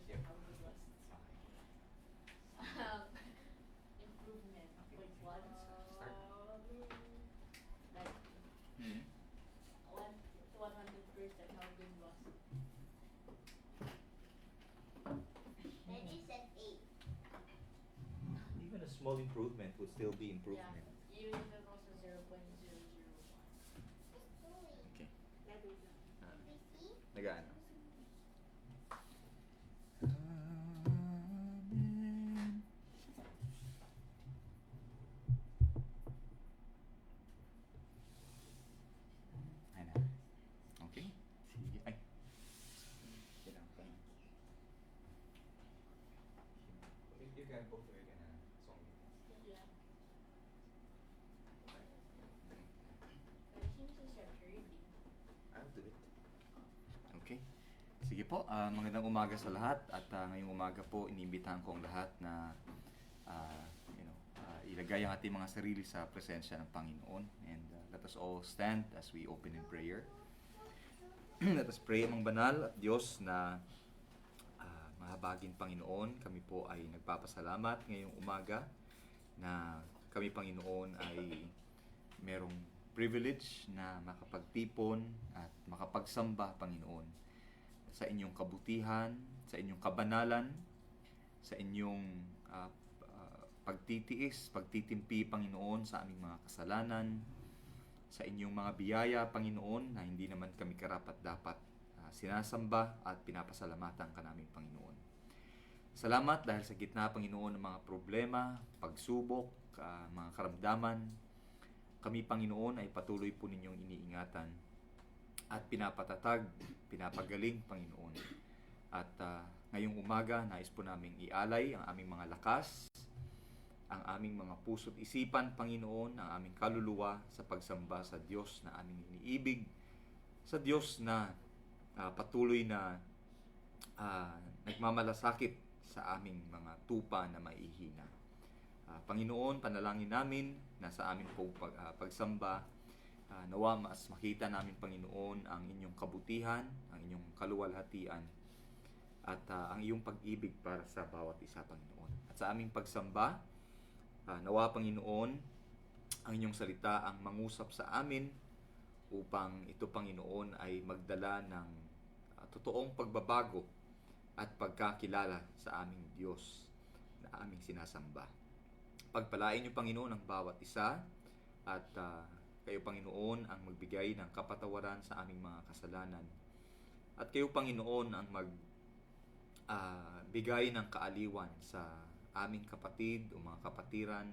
Yep. how good was it? Improvement. Okay, Point sige. one. Start. Like Hmm. 100% how good was it? Daddy said 8. Even a small improvement would still be improvement. Yeah, even if it was a 0.001. Okay. Daddy. Ah, We see? Nagaano? Amen. Ayun na. Okay. Sige. Ay. Kailangan pa na. You can both or you can song. Yeah. But it seems to start reading. I'll do it. Okay. Sige po, magandang umaga sa lahat at ngayong umaga po iniimbitahan ko ang lahat na ilagay ang ating mga sarili sa presensya ng Panginoon, and let us all stand as we open in prayer. Let us pray. Amang banal at Diyos na mahabagin Panginoon, kami po ay nagpapasalamat ngayong umaga na kami Panginoon ay merong privilege na makapagtipon at makapagsamba Panginoon sa inyong kabutihan, sa inyong kabanalan, sa inyong pagtitiis, pagtitimpi Panginoon sa aming mga kasalanan, sa inyong mga biyaya Panginoon na hindi naman kami karapat-dapat sinasamba at pinapasalamatan ka namin Panginoon. Salamat dahil sa gitna Panginoon ng mga problema, pagsubok, mga karamdaman, kami Panginoon ay patuloy po ninyong iniingatan at pinapatatag, pinapagaling Panginoon. At ngayong umaga, nais po namin ialay ang aming mga lakas, ang aming mga puso't isipan Panginoon, ang aming kaluluwa sa pagsamba sa Diyos na aming iniibig, sa Diyos na patuloy na nagmamalasakit sa aming mga tupa na maihina. Panginoon, panalangin namin na sa aming pagsamba, nawa mas makita namin Panginoon ang inyong kabutihan, ang inyong kaluwalhatian, at ang iyong pag-ibig para sa bawat isa Panginoon. At sa aming pagsamba, nawa Panginoon, ang inyong salita ang mangusap sa amin upang ito Panginoon ay magdala ng totoong pagbabago at pagkakilala sa aming Diyos na aming sinasamba. Pagpalain niyo Panginoon ang bawat isa at kayo Panginoon ang magbigay ng kapatawaran sa aming mga kasalanan. At kayo Panginoon ang magbigay ng kaaliwan sa aming kapatid o mga kapatiran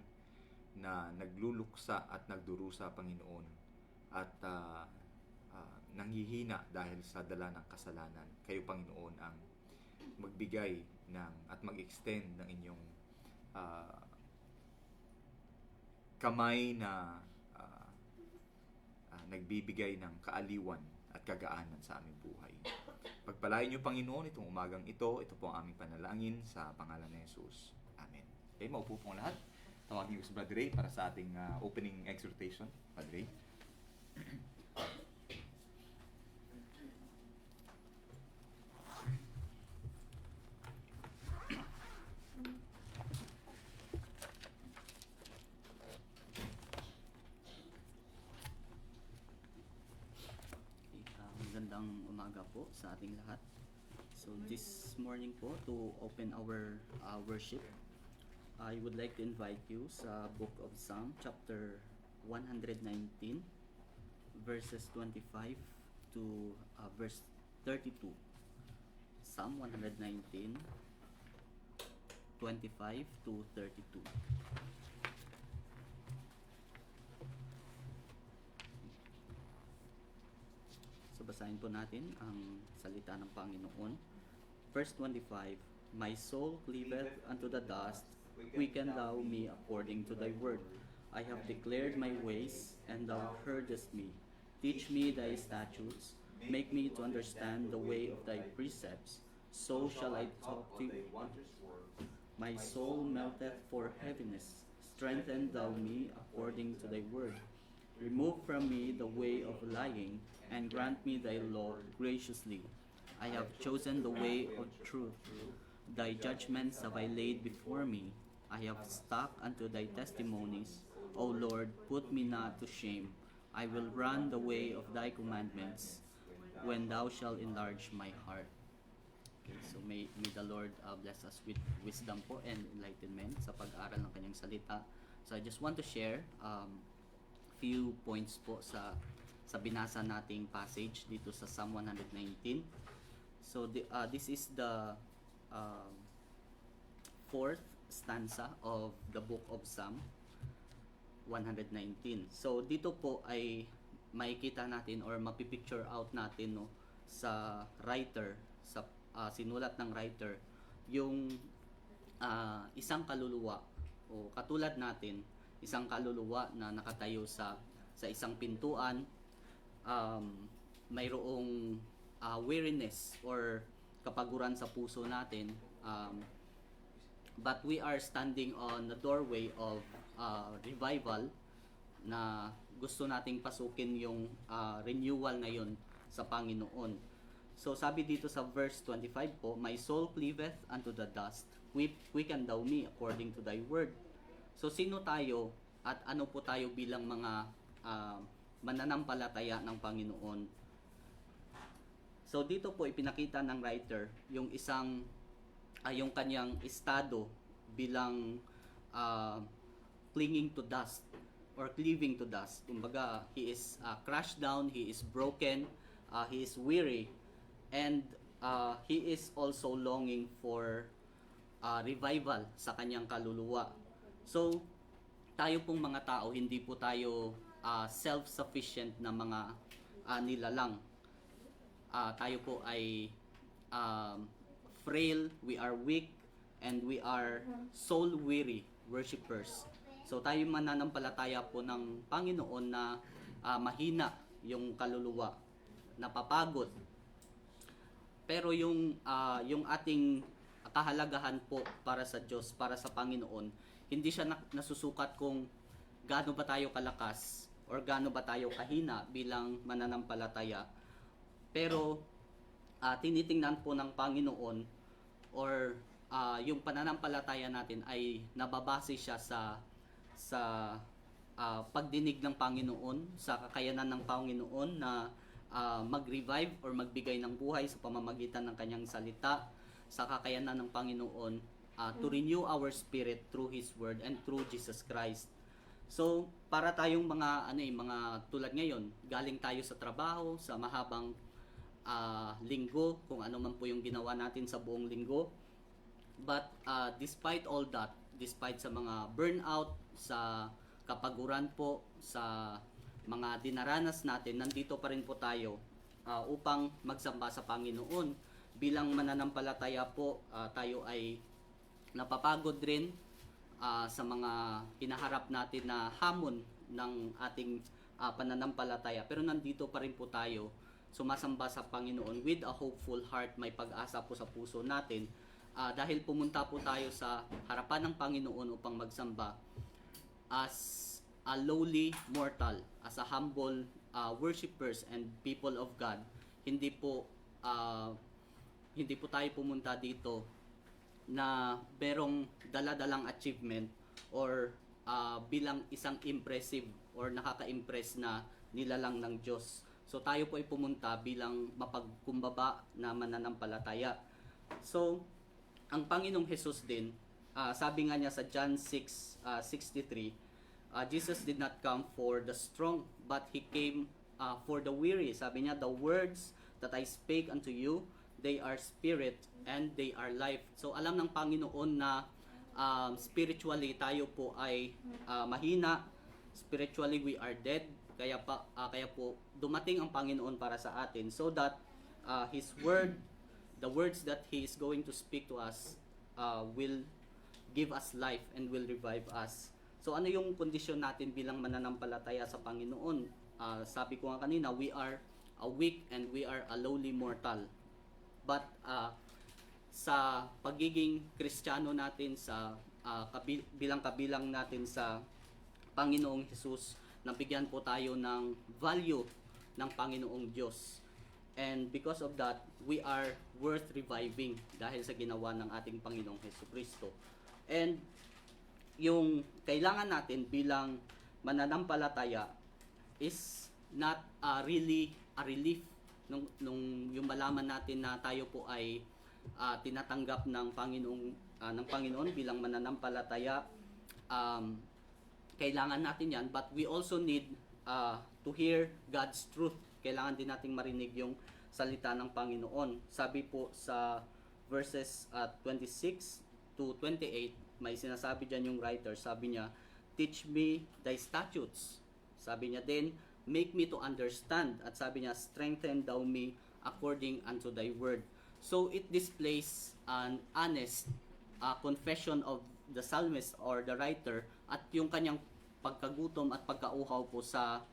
na nagluluksa at nagdurusa Panginoon at nanghihina dahil sa dala ng kasalanan. Kayo Panginoon ang magbigay at mag-extend ng inyong kamay na nagbibigay ng kaaliwan at kagaanan sa aming buhay. Pagpalain niyo Panginoon itong umagang ito po ang aming panalangin sa pangalan ni Jesus. Amen. Okay, maupo po lahat. Tawagin ko si Brother Ray para sa ating opening exhortation. Brother Ray. Magandang umaga po sa ating lahat. So this morning po, to open our worship, I would like to invite you sa Book of Psalm chapter 119 verses 25 to verse 32. Psalm 119 25 to 32. So basahin po natin ang salita ng Panginoon. Verse 25, My soul cleaveth unto the dust, quicken thou me according to thy word. I have declared my ways, and thou heardest me. Teach me thy statutes, make me to understand the way of thy precepts. So shall I talk to you. My soul melteth for heaviness, strengthen thou me according to thy word. Remove from me the way of lying, and grant me thy law graciously. I have chosen the way of truth. Thy judgments have I laid before me. I have stuck unto thy testimonies. O Lord, put me not to shame. I will run the way of thy commandments when thou shalt enlarge my heart. Okay, so may the Lord bless us with wisdom po and enlightenment sa pag-aral ng kanyang salita. So I just want to share few points po sa binasa nating passage dito sa Psalm 119. So this is the fourth stanza of the book of Psalm 119. So dito po ay makikita natin or mapipicture out natin no sa writer, sa sinulat ng writer yung isang kaluluwa o katulad natin, isang kaluluwa na nakatayo sa isang pintuan, mayroong weariness or kapaguran sa puso natin, but we are standing on the doorway of revival na gusto nating pasukin yung renewal ngayon sa Panginoon. So sabi dito sa verse 25 po, my soul cleaveth unto the dust, quicken thou me according to thy word. So sino tayo at ano po tayo bilang mga mananampalataya ng Panginoon? So dito po ipinakita ng writer yung isang yung kanyang estado bilang clinging to dust or cleaving to dust. Kumbaga, he is crushed down, he is broken, he is weary, and he is also longing for revival sa kanyang kaluluwa. So, tayo pong mga tao, hindi po tayo self-sufficient na mga nilalang. Tayo po ay frail, we are weak, and we are soul-weary worshipers. So tayo mananampalataya po ng Panginoon na mahina yung kaluluwa, napapagod. Pero yung ating kahalagahan po para sa Diyos, para sa Panginoon, hindi siya nasusukat kung gaano ba tayo kalakas or gaano ba tayo kahina bilang mananampalataya. Pero tinitingnan po ng Panginoon or yung pananampalataya natin ay nababase siya sa pagdinig ng Panginoon, sa kakayanan ng Panginoon na mag-revive or magbigay ng buhay sa pamamagitan ng kanyang salita, sa kakayanan ng Panginoon to renew our spirit through His Word and through Jesus Christ. So, para tayong mga tulad ngayon, galing tayo sa trabaho, sa mahabang linggo, kung ano man po yung ginawa natin sa buong linggo. But despite all that, despite sa mga burnout, sa kapaguran po, sa mga dinaranas natin, nandito pa rin po tayo upang magsamba sa Panginoon. Bilang mananampalataya po, tayo ay napapagod rin sa mga hinaharap natin na hamon ng ating pananampalataya. Pero nandito pa rin po tayo, sumasamba sa Panginoon with a hopeful heart, may pag-asa po sa puso natin. Dahil pumunta po tayo sa harapan ng Panginoon upang magsamba as a lowly mortal, as a humble worshipers and people of God. Hindi po tayo pumunta dito na merong dala-dalang achievement or bilang isang impressive or nakaka-impress na nilalang ng Diyos. So tayo po ay pumunta bilang mapagkumbaba na mananampalataya. So ang Panginoong Jesus din, sabi nga niya sa John 6:63, Jesus did not come for the strong, but He came for the weary. Sabi niya, the words that I spake unto you, they are spirit and they are life. So alam ng Panginoon na spiritually tayo po ay mahina, spiritually we are dead, kaya po dumating ang Panginoon para sa atin so that His word, the words that He is going to speak to us will give us life and will revive us. So ano yung kondisyon natin bilang mananampalataya sa Panginoon? Sabi ko nga kanina, we are a weak and we are a lowly mortal. But sa pagiging Kristiyano natin, sa kabilang natin sa Panginoong Jesus, nabigyan po tayo ng value ng Panginoong Diyos. And because of that, we are worth reviving dahil sa ginawa ng ating Panginoong Hesukristo. And yung kailangan natin bilang mananampalataya is not really a relief nung yung malaman natin na tayo po ay tinatanggap ng Panginoon bilang mananampalataya. Kailangan natin yan, but we also need to hear God's truth. Kailangan din nating marinig yung salita ng Panginoon. Sabi po sa verses 26 to 28, may sinasabi dyan yung writer. Sabi niya, teach me thy statutes. Sabi niya din, make me to understand. At sabi niya, strengthen thou me according unto thy word. So it displays an honest confession of the psalmist or the writer at yung kanyang pagkagutom at pagkauhaw po sa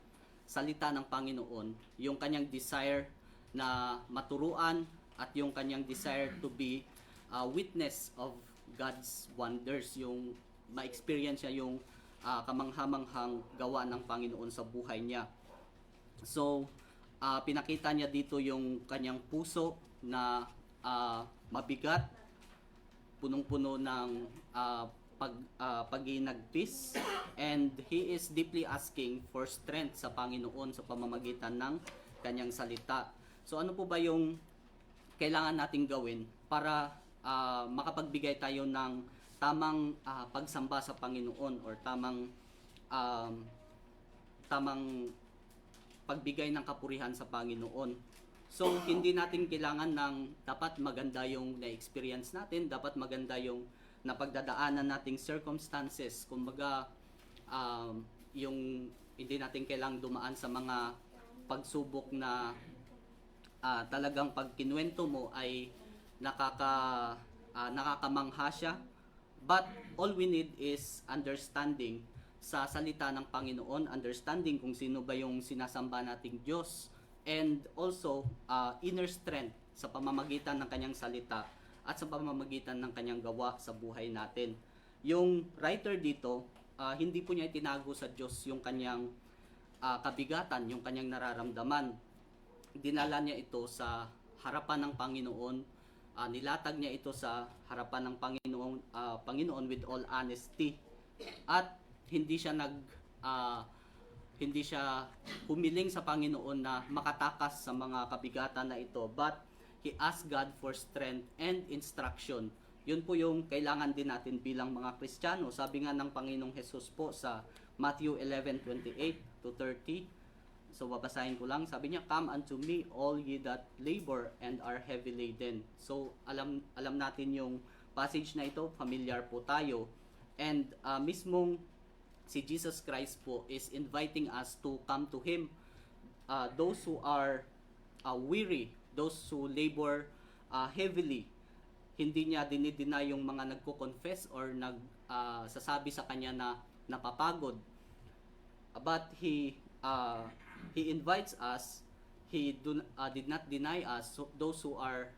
salita ng Panginoon, yung kanyang desire na maturuan at yung kanyang desire to be a witness of God's wonders, yung ma-experience niya yung kamanghamanghang gawa ng Panginoon sa buhay niya. So, pinakita niya dito yung kanyang puso na mabigat, punong-puno ng pag-iinagpis, and he is deeply asking for strength sa Panginoon sa pamamagitan ng kanyang salita. So ano po ba yung kailangan nating gawin para makapagbigay tayo ng tamang pagsamba sa Panginoon or tamang pagbigay ng kapurihan sa Panginoon? So hindi natin kailangan ng dapat maganda yung na-experience natin, dapat maganda yung napagdadaanan nating circumstances. Kumbaga, yung hindi natin kailangang dumaan sa mga pagsubok na talagang pag kinuwento mo ay nakakamangha siya. But all we need is understanding sa salita ng Panginoon, understanding kung sino ba yung sinasamba nating Diyos, and also inner strength sa pamamagitan ng kanyang salita at sa pamamagitan ng kanyang gawa sa buhay natin. Yung writer dito, hindi po niya itinago sa Diyos yung kanyang kabigatan, yung kanyang nararamdaman. Dinala niya ito sa harapan ng Panginoon, nilatag niya ito sa harapan ng Panginoon with all honesty. At hindi siya humiling sa Panginoon na makatakas sa mga kabigatan na ito, but he asked God for strength and instruction. Yun po yung kailangan din natin bilang mga Kristiyano. Sabi nga ng Panginoong Jesus po sa Matthew 11:28 to 30. So babasahin ko lang. Sabi niya, come unto me all ye that labor and are heavy laden. So alam natin yung passage na ito, familiar po tayo. And mismong si Jesus Christ po is inviting us to come to Him. Those who are weary, those who labor heavily, hindi niya dinideny yung mga nagko-confess or sasabi sa kanya na napapagod. But he invites us. He did not deny us. So those who are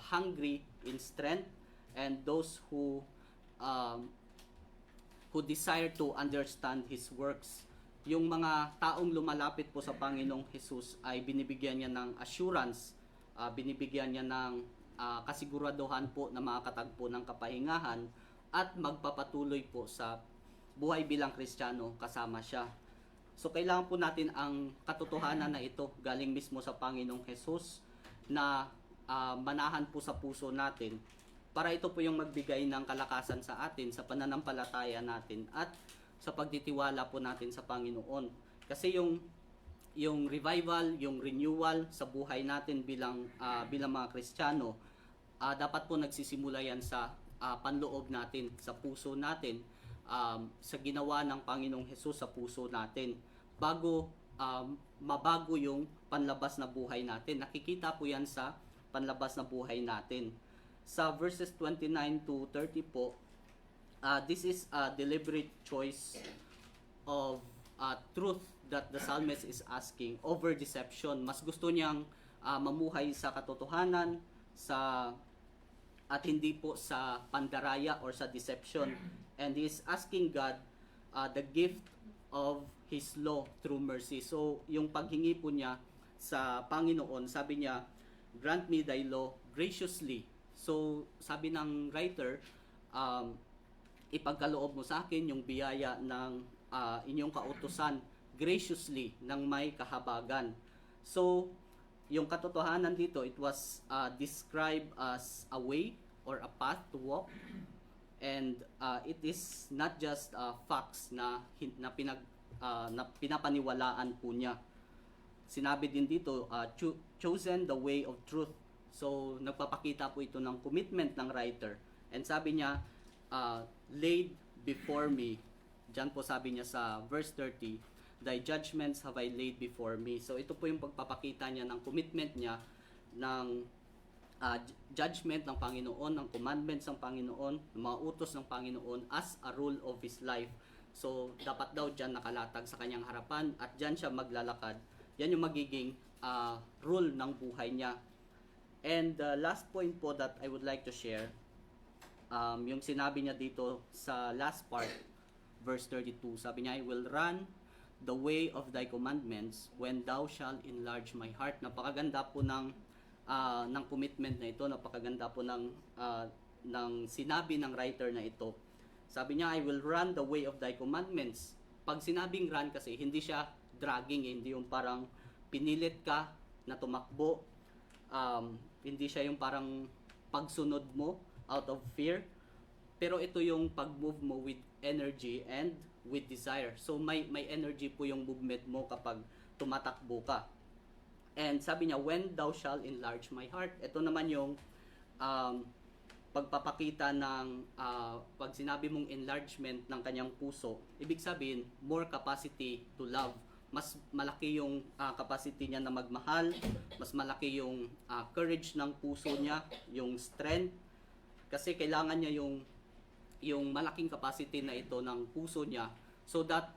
hungry in strength and those who desire to understand His works. Yung mga taong lumalapit po sa Panginoong Jesus ay binibigyan niya ng assurance, binibigyan niya ng kasiguraduhan po na makakatagpo ng kapahingahan at magpapatuloy po sa buhay bilang Kristiyano kasama siya. So kailangan po natin ang katotohanan na ito galing mismo sa Panginoong Jesus na manahan po sa puso natin para ito po yung magbigay ng kalakasan sa atin sa pananampalataya natin at sa pagtitiwala po natin sa Panginoon. Kasi yung revival, yung renewal sa buhay natin bilang mga Kristiyano, dapat po nagsisimula yan sa panloob natin, sa puso natin, sa ginawa ng Panginoong Jesus sa puso natin. Bago mabago yung panlabas na buhay natin. Nakikita po yan sa panlabas na buhay natin. Sa verses 29 to 30 po, this is a deliberate choice of truth that the psalmist is asking over deception. Mas gusto niyang mamuhay sa katotohanan at hindi po sa pandaraya or sa deception. And he is asking God the gift of His law through mercy. So, yung paghingi po niya sa Panginoon, sabi niya, grant me thy law graciously. So, sabi ng writer, ipagkaloob mo sa akin yung biyaya ng inyong kautusan graciously, ng may kahabagan. So, yung katotohanan dito, it was described as a way or a path to walk. And it is not just facts na pinapaniwalaan po niya. Sinabi din dito, chosen the way of truth. So, nagpapakita po ito ng commitment ng writer. And sabi niya, laid before me. Diyan po sabi niya sa verse 30, thy judgments have I laid before me. So, ito po yung pagpapakita niya ng commitment niya ng judgment ng Panginoon, ng commandments ng Panginoon, ng mga utos ng Panginoon as a rule of his life. So, dapat daw dyan nakalatag sa kanyang harapan at dyan siya maglalakad. Yan yung magiging rule ng buhay niya. And the last point po that I would like to share, yung sinabi niya dito sa last part, verse 32, sabi niya, I will run the way of thy commandments when thou shalt enlarge my heart. Napakaganda po ng commitment na ito, napakaganda po ng sinabi ng writer na ito. Sabi niya, I will run the way of thy commandments. Pag sinabing run kasi, hindi siya dragging, hindi yung parang pinilit ka na tumakbo, hindi siya yung parang pagsunod mo out of fear, pero ito yung pag-move mo with energy and with desire. So may energy po yung movement mo kapag tumatakbo ka. And sabi niya, when thou shalt enlarge my heart. Ito naman yung pagpapakita ng pag sinabi mong enlargement ng kanyang puso, ibig sabihin, more capacity to love. Mas malaki yung capacity niya na magmahal, mas malaki yung courage ng puso niya, yung strength. Kasi kailangan niya yung malaking capacity na ito ng puso niya so that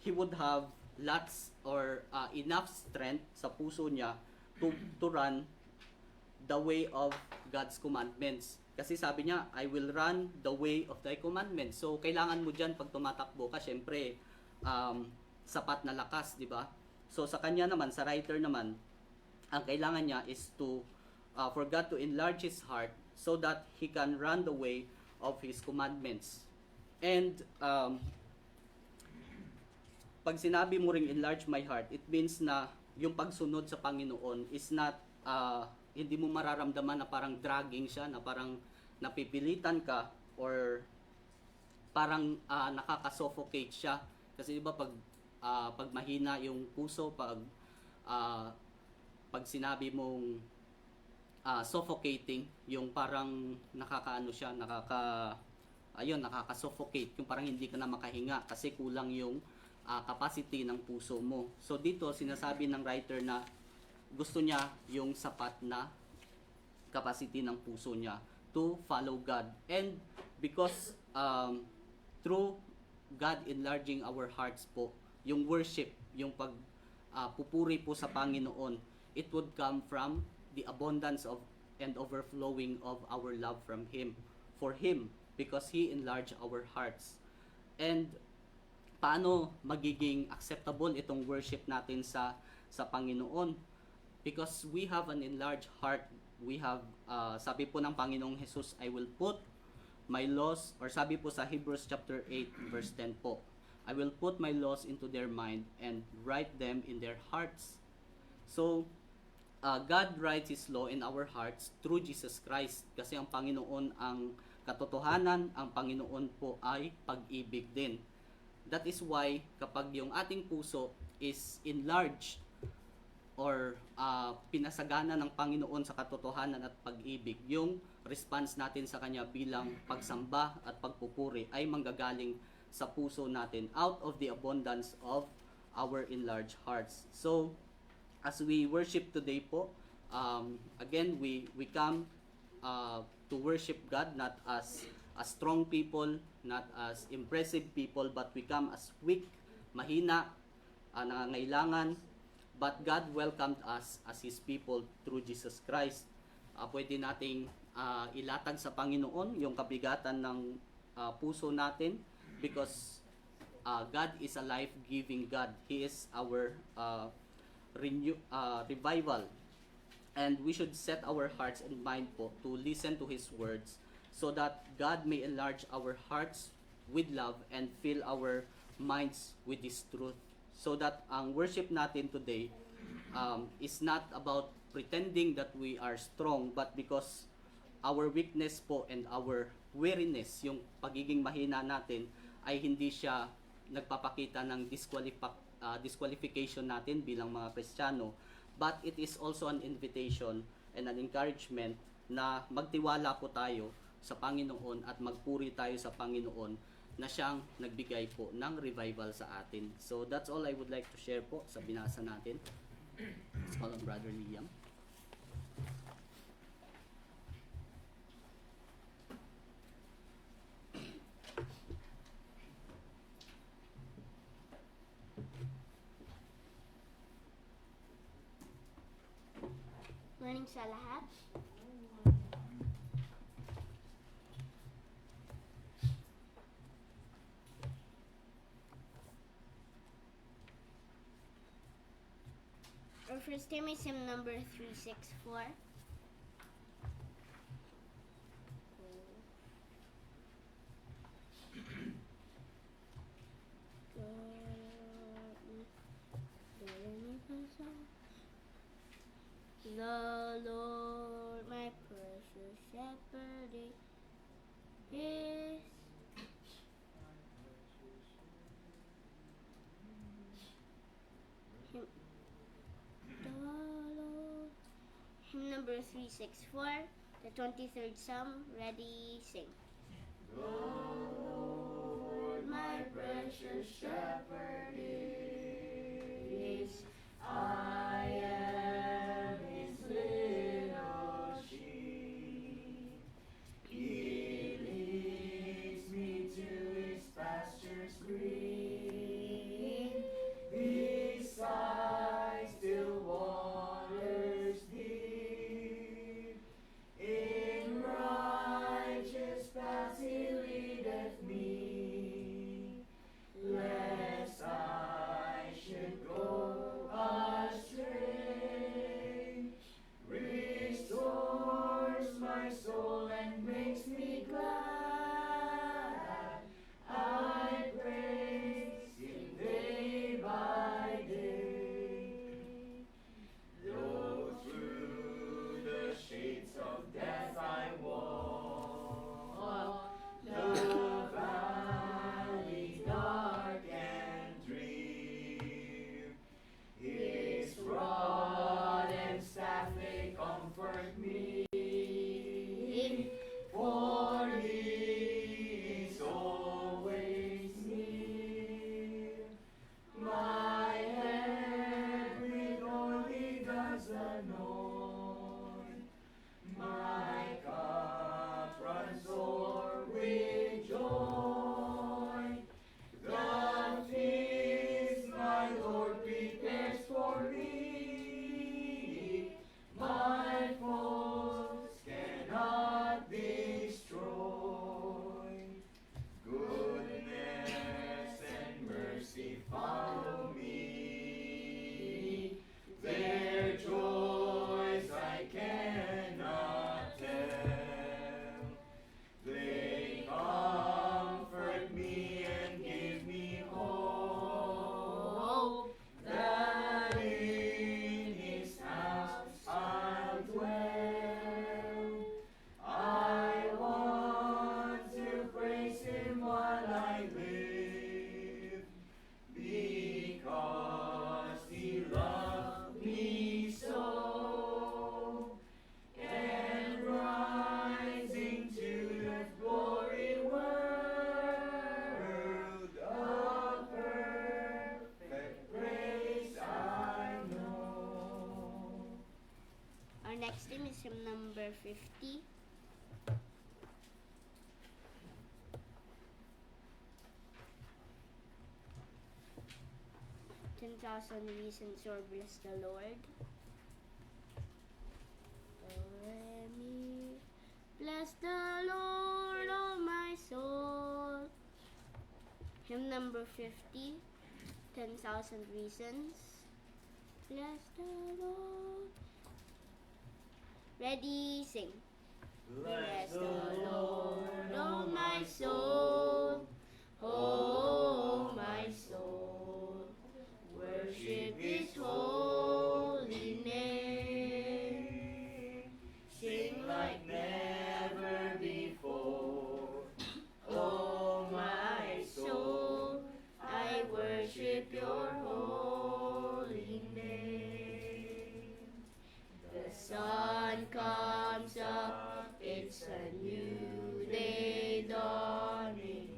he would have lots or enough strength sa puso niya to run the way of God's commandments. Kasi sabi niya, I will run the way of thy commandments. So, kailangan mo dyan pag tumatakbo ka, syempre, sapat na lakas, di ba? So, sa kanya naman, sa writer naman, ang kailangan niya is for God to enlarge his heart so that he can run the way of his commandments. And, pag sinabi mo ring enlarge my heart, it means na yung pagsunod sa Panginoon is not, hindi mo mararamdaman na parang dragging siya, na parang napipilitan ka, or parang nakaka-suffocate siya. Kasi diba pag mahina yung puso, pag sinabi mong suffocating, yung parang nakaka-suffocate, yung parang hindi ka na makahinga kasi kulang yung capacity ng puso mo. So dito sinasabi ng writer na gusto niya yung sapat na capacity ng puso niya to follow God. And because through God enlarging our hearts po, yung worship, yung pupuri po sa Panginoon, it would come from the abundance of and overflowing of our love from Him, for Him, because He enlarged our hearts. And paano magiging acceptable itong worship natin sa Panginoon? Because we have an enlarged heart. We have, sabi po ng Panginoong Jesus, I will put my laws, or sabi po sa Hebrews chapter 8 verse 10 po, I will put my laws into their mind and write them in their hearts. So, God writes His law in our hearts through Jesus Christ. Kasi ang Panginoon ang katotohanan, ang Panginoon po ay pag-ibig din. That is why kapag yung ating puso is enlarged or pinasagana ng Panginoon sa katotohanan at pag-ibig, yung response natin sa Kanya bilang pagsamba at pagpupuri ay manggagaling sa puso natin out of the abundance of our enlarged hearts. So, as we worship today po, again, we come to worship God not as strong people, not as impressive people, but we come as weak, mahina, nangangailangan, but God welcomed us as His people through Jesus Christ. Pwede nating ilatag sa Panginoon yung kabigatan ng puso natin because God is a life-giving God. He is our revival. And we should set our hearts and mind po to listen to His words so that God may enlarge our hearts with love and fill our minds with His truth. So that ang worship natin today is not about pretending that we are strong, but because our weakness po and our weariness, yung pagiging mahina natin, ay hindi siya nagpapakita ng disqualification natin bilang mga Kristiyano, but it is also an invitation and an encouragement na magtiwala po tayo sa Panginoon at magpuri tayo sa Panginoon na siyang nagbigay po ng revival sa atin. So that's all I would like to share po sa binasa natin. Let's call on Brother Liam. Morning sa lahat. Our first time is hymn number 364. The Lord, my precious shepherd, is hymn. The Lord. Hymn number 364, the 23rd Psalm. Ready, sing. The Lord, my precious shepherd is. I am his little sheep. He leads me to his pastures green, beside still waters deep. In righteous paths he leadeth me, lest I should go astray. Restores my soul and makes me glad. I praise him day by day. Though through the shades of death I walk, the valley dark and drear, his rod and staff they comfort me, for he is always near. My head with oil he does anoint, my cup runs o'er with joy. The feast my Lord prepares for me, my foes cannot destroy. Goodness and mercy follow me, their joys I cannot tell. They comfort me and give me hope, that in his house I'll dwell. I want to praise him while I live, because he loved me so. And rising to the glory world, a perfect praise I know. Our next hymn is hymn number 50. "10,000 reasons or bless the Lord." Let me bless the Lord, oh my soul. Hymn number 50, 10,000 reasons. Bless the Lord. Ready, sing. Bless the Lord, oh my soul. Oh my soul. Worship His holy name. Sing like never before. Oh my soul, I worship your holy name. The sun comes up, it's a new day dawning.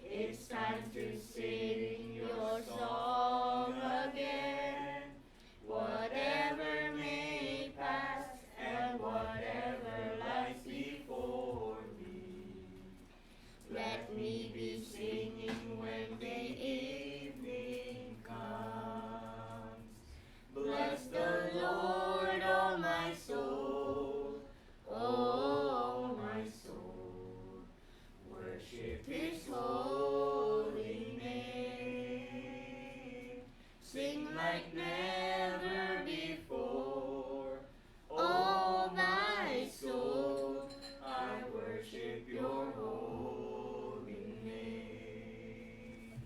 It's time to sing your song again. Whatever may pass and whatever lies before me, let me be singing when the evening comes. Bless the Lord, oh my soul. Oh my soul. Worship His holy name. Sing like never before. Oh my soul, I worship your holy name.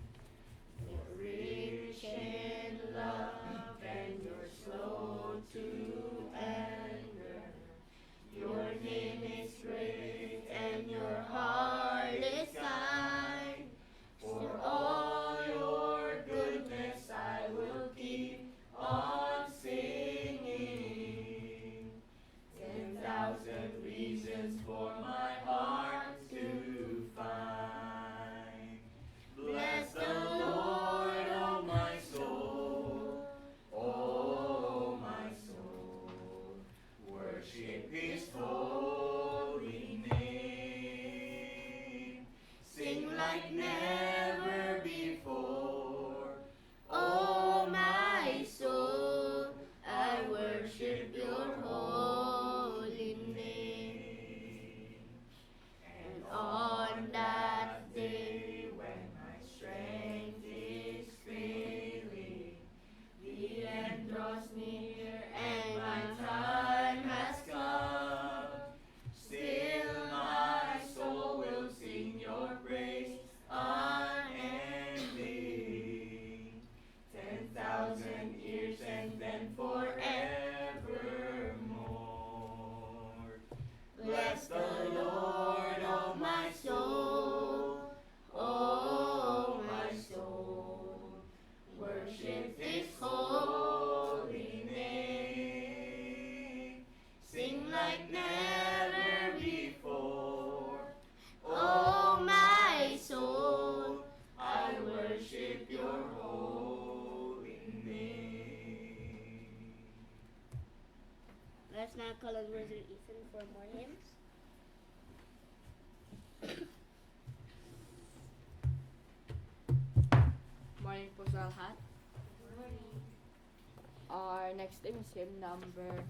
You're rich in love and you're slow to anger. Your name is great and your heart is kind. For all your goodness I will keep on singing. 10,000 reasons for my heart to find. Bless the Lord, oh my soul. Oh my soul. Worship His holy name. Sing like never before. Oh my soul, I worship your holy name. And on that day when my strength is failing, the end draws near and my time has come. Still my soul will sing your praise unending. 10,000 years and then forevermore. Bless the Lord, oh my soul. Oh my soul. Worship His holy name. Sing like never before. Oh my soul, I worship your holy name. Let's now call on Brother Ethan for more hymns. Morning po sa lahat. Our next hymn is hymn number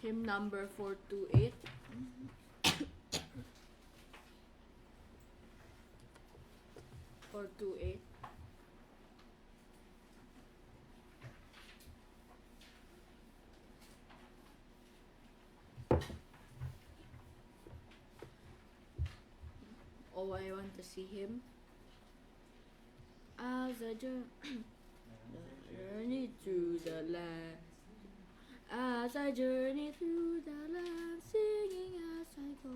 hymn number 428. 428. Oh, I want to see him. As I journey through the land, as I journey through the land, singing as I go.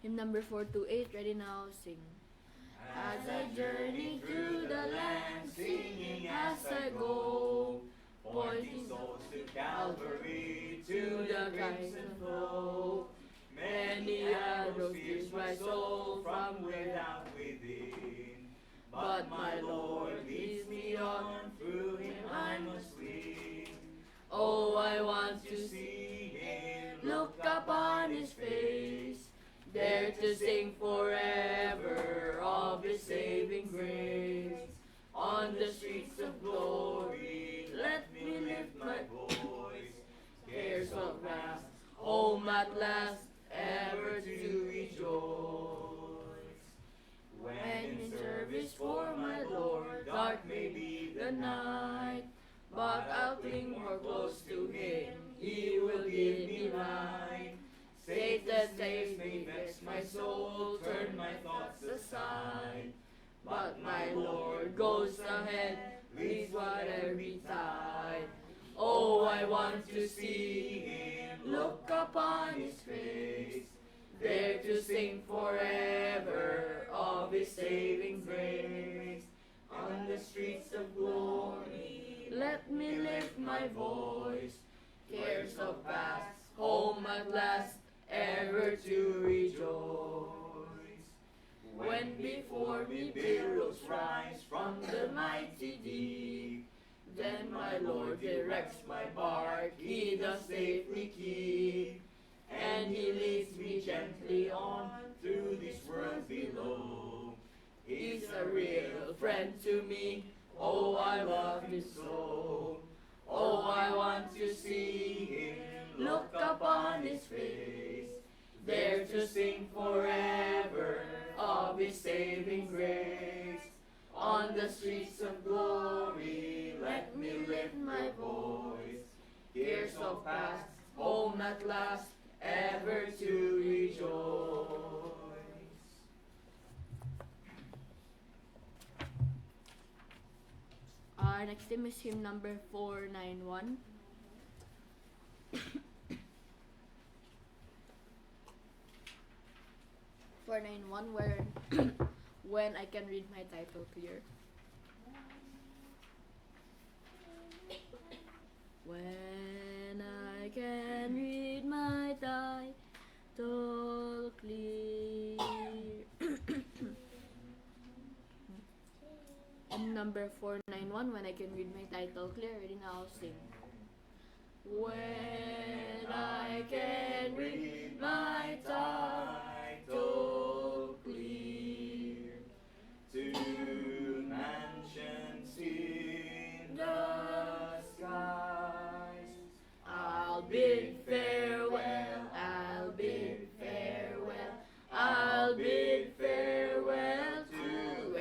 Hymn number 428, ready now, sing. As I journey through the land, singing as I go, pointing souls to Calvary, to the crimson flow. Many arrows pierce my soul from without within, but my Lord leads me on, through Him I must win. Oh, I want to see Him, look upon His face, dare to sing forever of His saving grace. On the streets of glory, let me lift my voice, cares of past, home at last, ever to rejoice. When in service for my dark may be the night, but I'll cling more close to Him. He will give me light. Satan's days may vex my soul, turn my thoughts aside. But my Lord goes ahead, leads whatever betide. Oh, I want to see Him, look upon His face, there to sing forever of His saving grace. On the streets of glory, let me lift my voice, cares of past, home at last, ever to rejoice. When before me billows rise from the mighty deep, then my Lord directs my bark, He does safely keep, and He leads me gently on through this world below. He's a real friend to me, oh, I love Him so. Oh, I want to see Him, look upon His face, there to sing forever of His saving grace. On the streets of glory, let me lift my voice, years of past, home at last, ever to rejoice. Our next hymn is hymn number 491. Where when I can read my title clear. When I can read my title clear. And number 491, when I can read my title clear. Ready now, I'll sing. When I can read my title clear, to mansions in the skies, I'll bid farewell, I'll bid farewell, I'll bid farewell to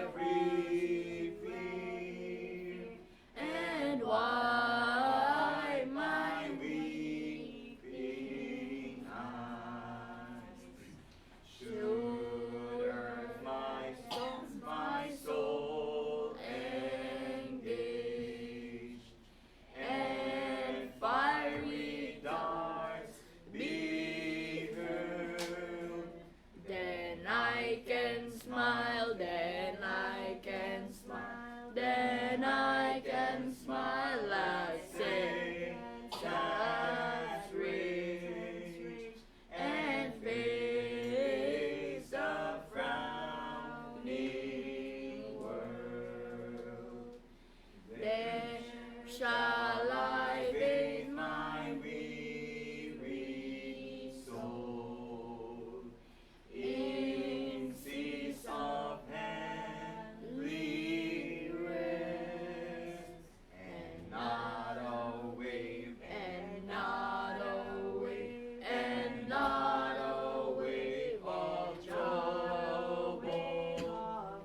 every fear, and why my weeping eyes should earth my soul engage, and fiery darts be hurled, then I can smile, then I can smile, then I can smile as Satan's rage, and face a frowning world. There shall I bathe my weary soul in seas of heavenly rest, and not a wave, and not a wave, and not a wave of trouble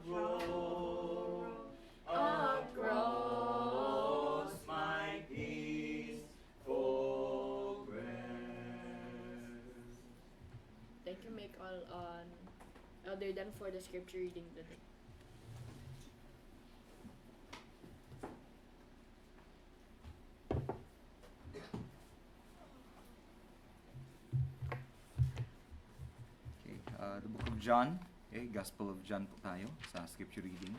roll across my peaceful breast. Thank you, Michael, on other than for the scripture reading today. Okay, the book of John, okay, Gospel of John po tayo sa scripture reading.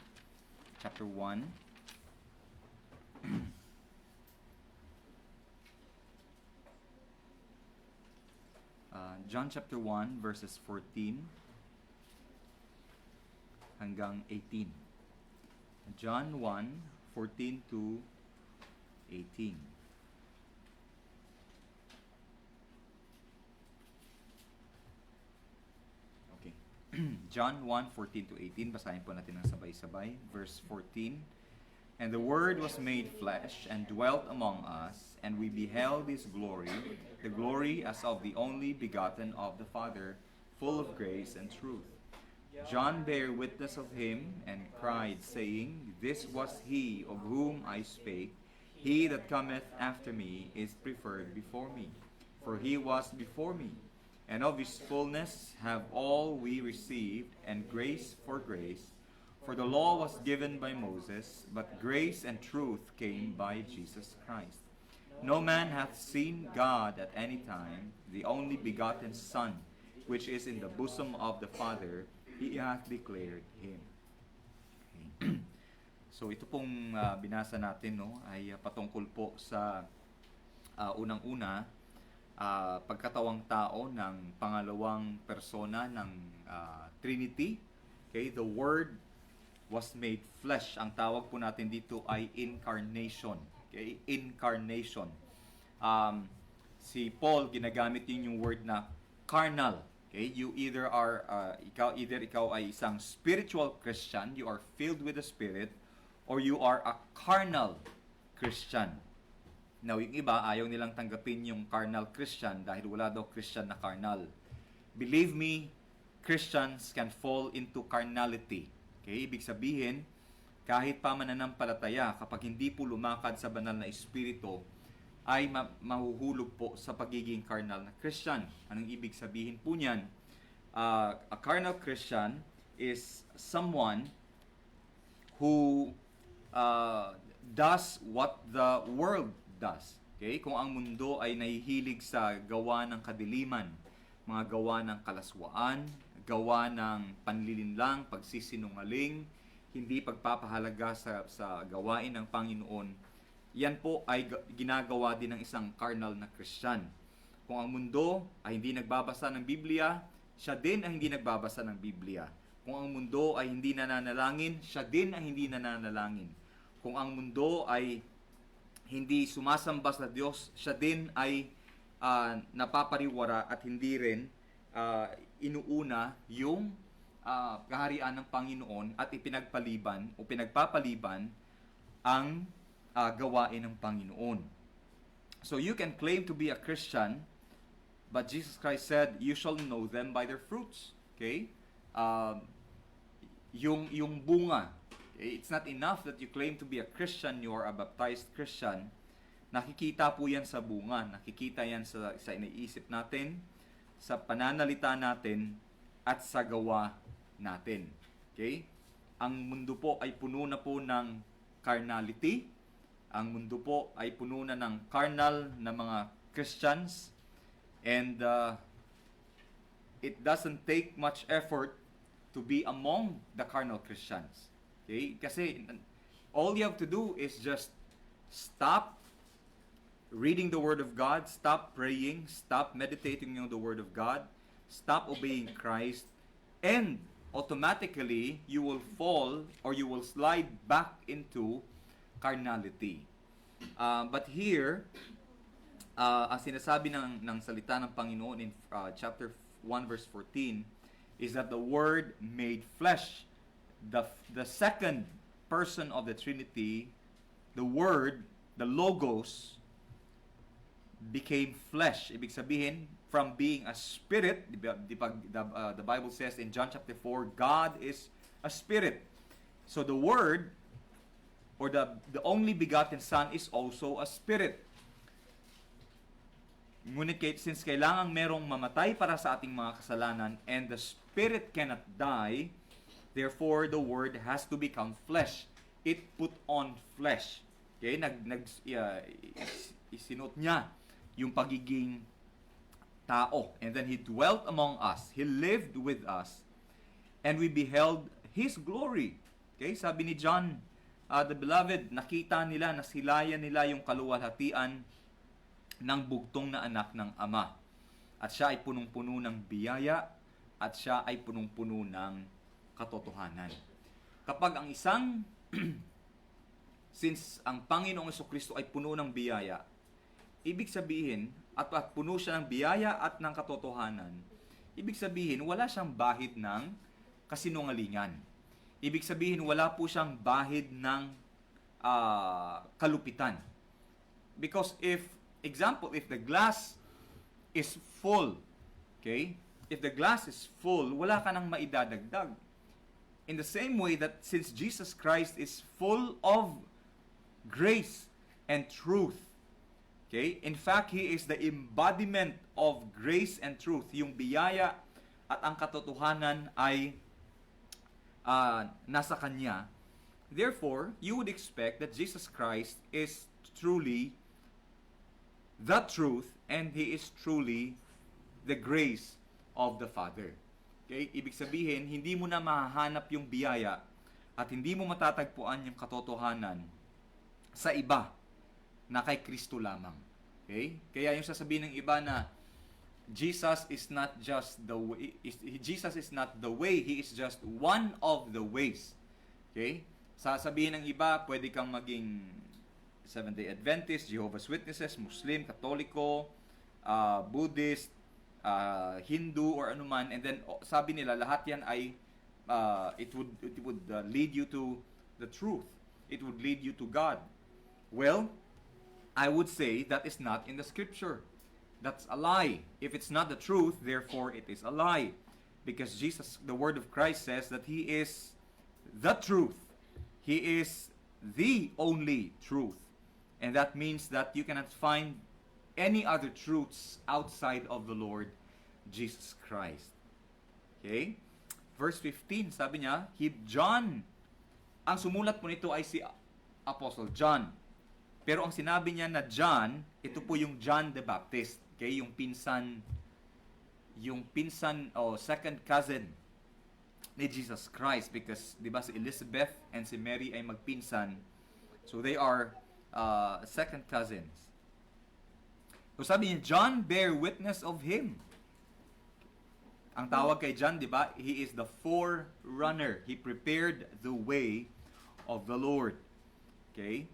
Chapter 1. John chapter 1 verses 14 hanggang 18. John 1:14 to 18. Okay. John 1:14 to 18, basahin po natin ng sabay-sabay. Verse 14. And the Word was made flesh and dwelt among us, and we beheld His glory, the glory as of the only begotten of the Father, full of grace and truth. John bare witness of him, and cried, saying, This was he of whom I spake. He that cometh after me is preferred before me, for he was before me. And of his fullness have all we received, and grace for grace. For the law was given by Moses, but grace and truth came by Jesus Christ. No man hath seen God at any time, the only begotten Son, which is in the bosom of the Father, He hath declared Him. Okay. So ito pong binasa natin, no, ay patungkol po sa unang-una, pagkatawang tao ng pangalawang persona ng Trinity. Okay, the Word was made flesh. Ang tawag po natin dito ay incarnation. Okay, incarnation. Si Paul ginagamit yung word na carnal. Okay, you either are ikaw ay isang spiritual Christian, you are filled with the Spirit, or you are a carnal Christian. Now, yung iba ayaw nilang tanggapin yung carnal Christian dahil wala daw Christian na carnal. Believe me, Christians can fall into carnality. Okay, ibig sabihin, kahit pa mananampalataya, kapag hindi po lumakad sa banal na espiritu, ay mahuhulog po sa pagiging carnal na Christian. Anong ibig sabihin po niyan? A carnal Christian is someone who does what the world does. Okay? Kung ang mundo ay nahihilig sa gawa ng kadiliman, mga gawa ng kalaswaan, gawa ng panlilinlang, pagsisinungaling, hindi pagpapahalaga sa gawain ng Panginoon, yan po ay ginagawa din ng isang carnal na Christian. Kung ang mundo ay hindi nagbabasa ng Biblia, siya din ang hindi nagbabasa ng Biblia. Kung ang mundo ay hindi nananalangin, siya din ang hindi nananalangin. Kung ang mundo ay hindi sumasamba sa Diyos, siya din ay napapariwara at hindi rin inuuna yung kaharian ng Panginoon at pinagpapaliban ang gawain ng Panginoon. So you can claim to be a Christian, but Jesus Christ said, you shall know them by their fruits. Okay? Yung bunga. Okay? It's not enough that you claim to be a Christian, you are a baptized Christian. Nakikita po yan sa bunga. Nakikita yan sa iniisip natin, sa pananalita natin, at sa gawa natin. Okay? Ang mundo po ay puno na po ng carnality. Ang mundo po ay puno na ng carnal na mga Christians, and it doesn't take much effort to be among the carnal Christians. Okay? Kasi all you have to do is just stop reading the Word of God, stop praying, stop meditating on the Word of God, stop obeying Christ, and automatically you will fall or you will slide back into carnality. But here, ang sinasabi ng salita ng Panginoon in chapter 1 verse 14 is that the Word made flesh. The second person of the Trinity, the Word, the Logos, became flesh. Ibig sabihin, from being a spirit, the Bible says in John chapter 4, God is a spirit. So the Word, or the only begotten Son, is also a spirit. Ngunit since kailangang merong mamatay para sa ating mga kasalanan, and the spirit cannot die, therefore the Word has to become flesh. It put on flesh. Okay? Isinuot niya yung pagiging tao. And then He dwelt among us. He lived with us. And we beheld His glory. Okay? Sabi ni John, the beloved, nakita nila, nasilayan nila yung kaluwalhatian ng bugtong na anak ng Ama. At siya ay punong-puno ng biyaya, at siya ay punong-puno ng katotohanan. Kapag ang isang, since ang Panginoong Jesucristo ay puno ng biyaya, ibig sabihin, at puno siya ng biyaya at ng katotohanan, ibig sabihin, wala siyang bahid ng kasinungalingan. Ibig sabihin, wala po siyang bahid ng kalupitan. Because if the glass is full, okay? If the glass is full, wala ka nang maidadagdag. in the same way that since Jesus Christ is full of grace and truth, okay? In fact, He is the embodiment of grace and truth. Yung biyaya at ang katotohanan ay nasa Kanya. Therefore, you would expect that Jesus Christ is truly the truth and He is truly the grace of the Father. Okay? Ibig sabihin, hindi mo na mahahanap yung biyaya at hindi mo matatagpuan yung katotohanan sa iba na kay Kristo lamang. Okay? Kaya yung sasabihin ng iba na Jesus is not just the way, Jesus is not the way, He is just one of the ways. Okay? Sasabihin ng iba, pwede kang maging Seventh-day Adventist, Jehovah's Witnesses, Muslim, Katoliko, Buddhist, Hindu, or anuman, and then sabi nila lahat yan ay it would lead you to the truth. It would lead you to God. Well, I would say that is not in the Scripture. That's a lie. If it's not the truth, therefore it is a lie, because Jesus, the Word of Christ, says that He is the truth. He is the only truth. And that means that you cannot find any other truths outside of the Lord Jesus Christ. Okay? Verse 15, sabi niya, John, ang sumulat po nito ay si Apostle John. Pero ang sinabi niya na John, ito po yung John the Baptist. Okay? Yung pinsan o second cousin ni Jesus Christ, because di ba si Elizabeth and si Mary ay magpinsan. So they are second cousins. So sabi niya, John bear witness of Him. Ang tawag kay John, di ba? He is the forerunner. He prepared the way of the Lord. Okay?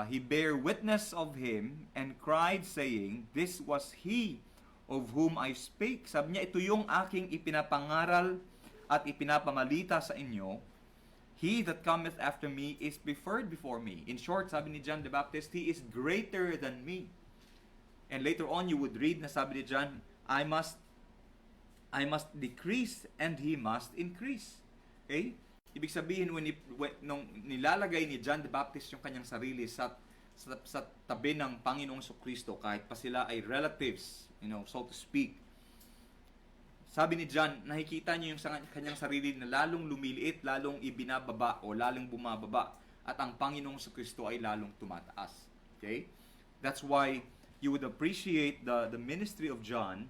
He bear witness of Him and cried saying, this was He of whom I spake. Sabi niya, ito yung aking ipinapangaral at ipinapamalita sa inyo. He that cometh after me is preferred before me. In short, sabi ni John the Baptist, He is greater than me. And later on, you would read na sabi ni John, I must decrease and He must increase. Okay? Ibig sabihin, nung nilalagay ni John the Baptist yung kanyang sarili sa tabi ng Panginoong Kristo, kahit pa sila ay relatives, so to speak, sabi ni John, nakikita niyo yung kanyang sarili na lalong lumiliit, lalong ibinababa o lalong bumababa, at ang Panginoong Kristo ay lalong tumataas. Okay? That's why you would appreciate the ministry of John,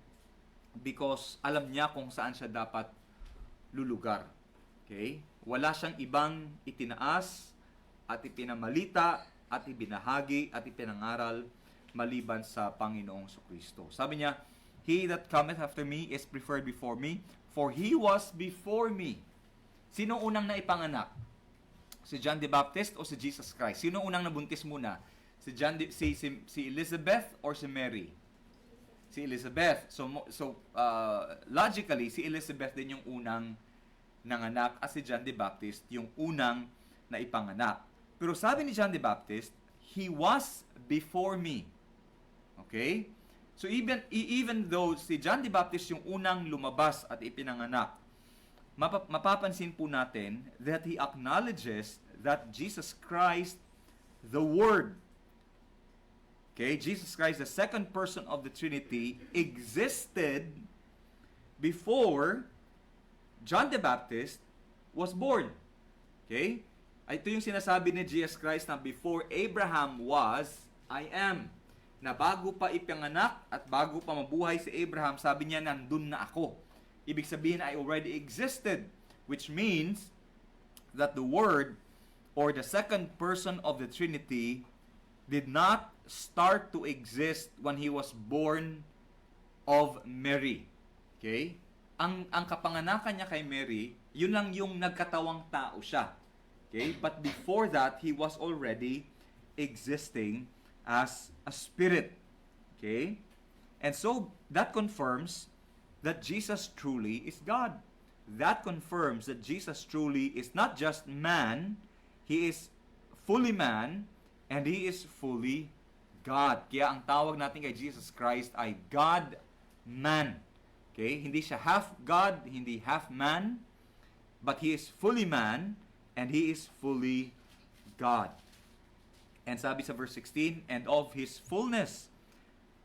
because alam niya kung saan siya dapat lulugar. Okay? Wala siyang ibang itinaas at ipinamalita at ibinahagi at ipinangaral maliban sa Panginoong Kristo. Sabi niya, He that cometh after me is preferred before me, for He was before me. Sino unang naipanganak? Si John the Baptist o si Jesus Christ? Sino unang nabuntis muna? Si Elizabeth or si Mary? Si Elizabeth. So logically, si Elizabeth din yung unang nanganak at si John the Baptist yung unang naipanganak. Pero sabi ni John the Baptist, He was before me. Okay? So even though si John the Baptist yung unang lumabas at ipinanganak, mapapansin po natin that he acknowledges that Jesus Christ, the Word, okay, Jesus Christ, the second person of the Trinity, existed before John the Baptist was born. Okay? Ito yung sinasabi ni Jesus Christ na before Abraham was, I am. Na bago pa ipanganak at bago pa mabuhay si Abraham, sabi niya, nandun na ako. Ibig sabihin, I already existed, which means that the Word or the second person of the Trinity did not start to exist when He was born of Mary. Okay? Ang kapanganakan niya kay Mary, yun lang yung nagkatawang tao siya. Okay? But before that, He was already existing as a spirit. Okay? And so, that confirms that Jesus truly is God. That confirms that Jesus truly is not just man, He is fully man, and He is fully God. Kaya ang tawag natin kay Jesus Christ ay God-man. Okay? Hindi siya half God, hindi half man. but He is fully man, and He is fully God. And sabi sa verse 16, and of His fullness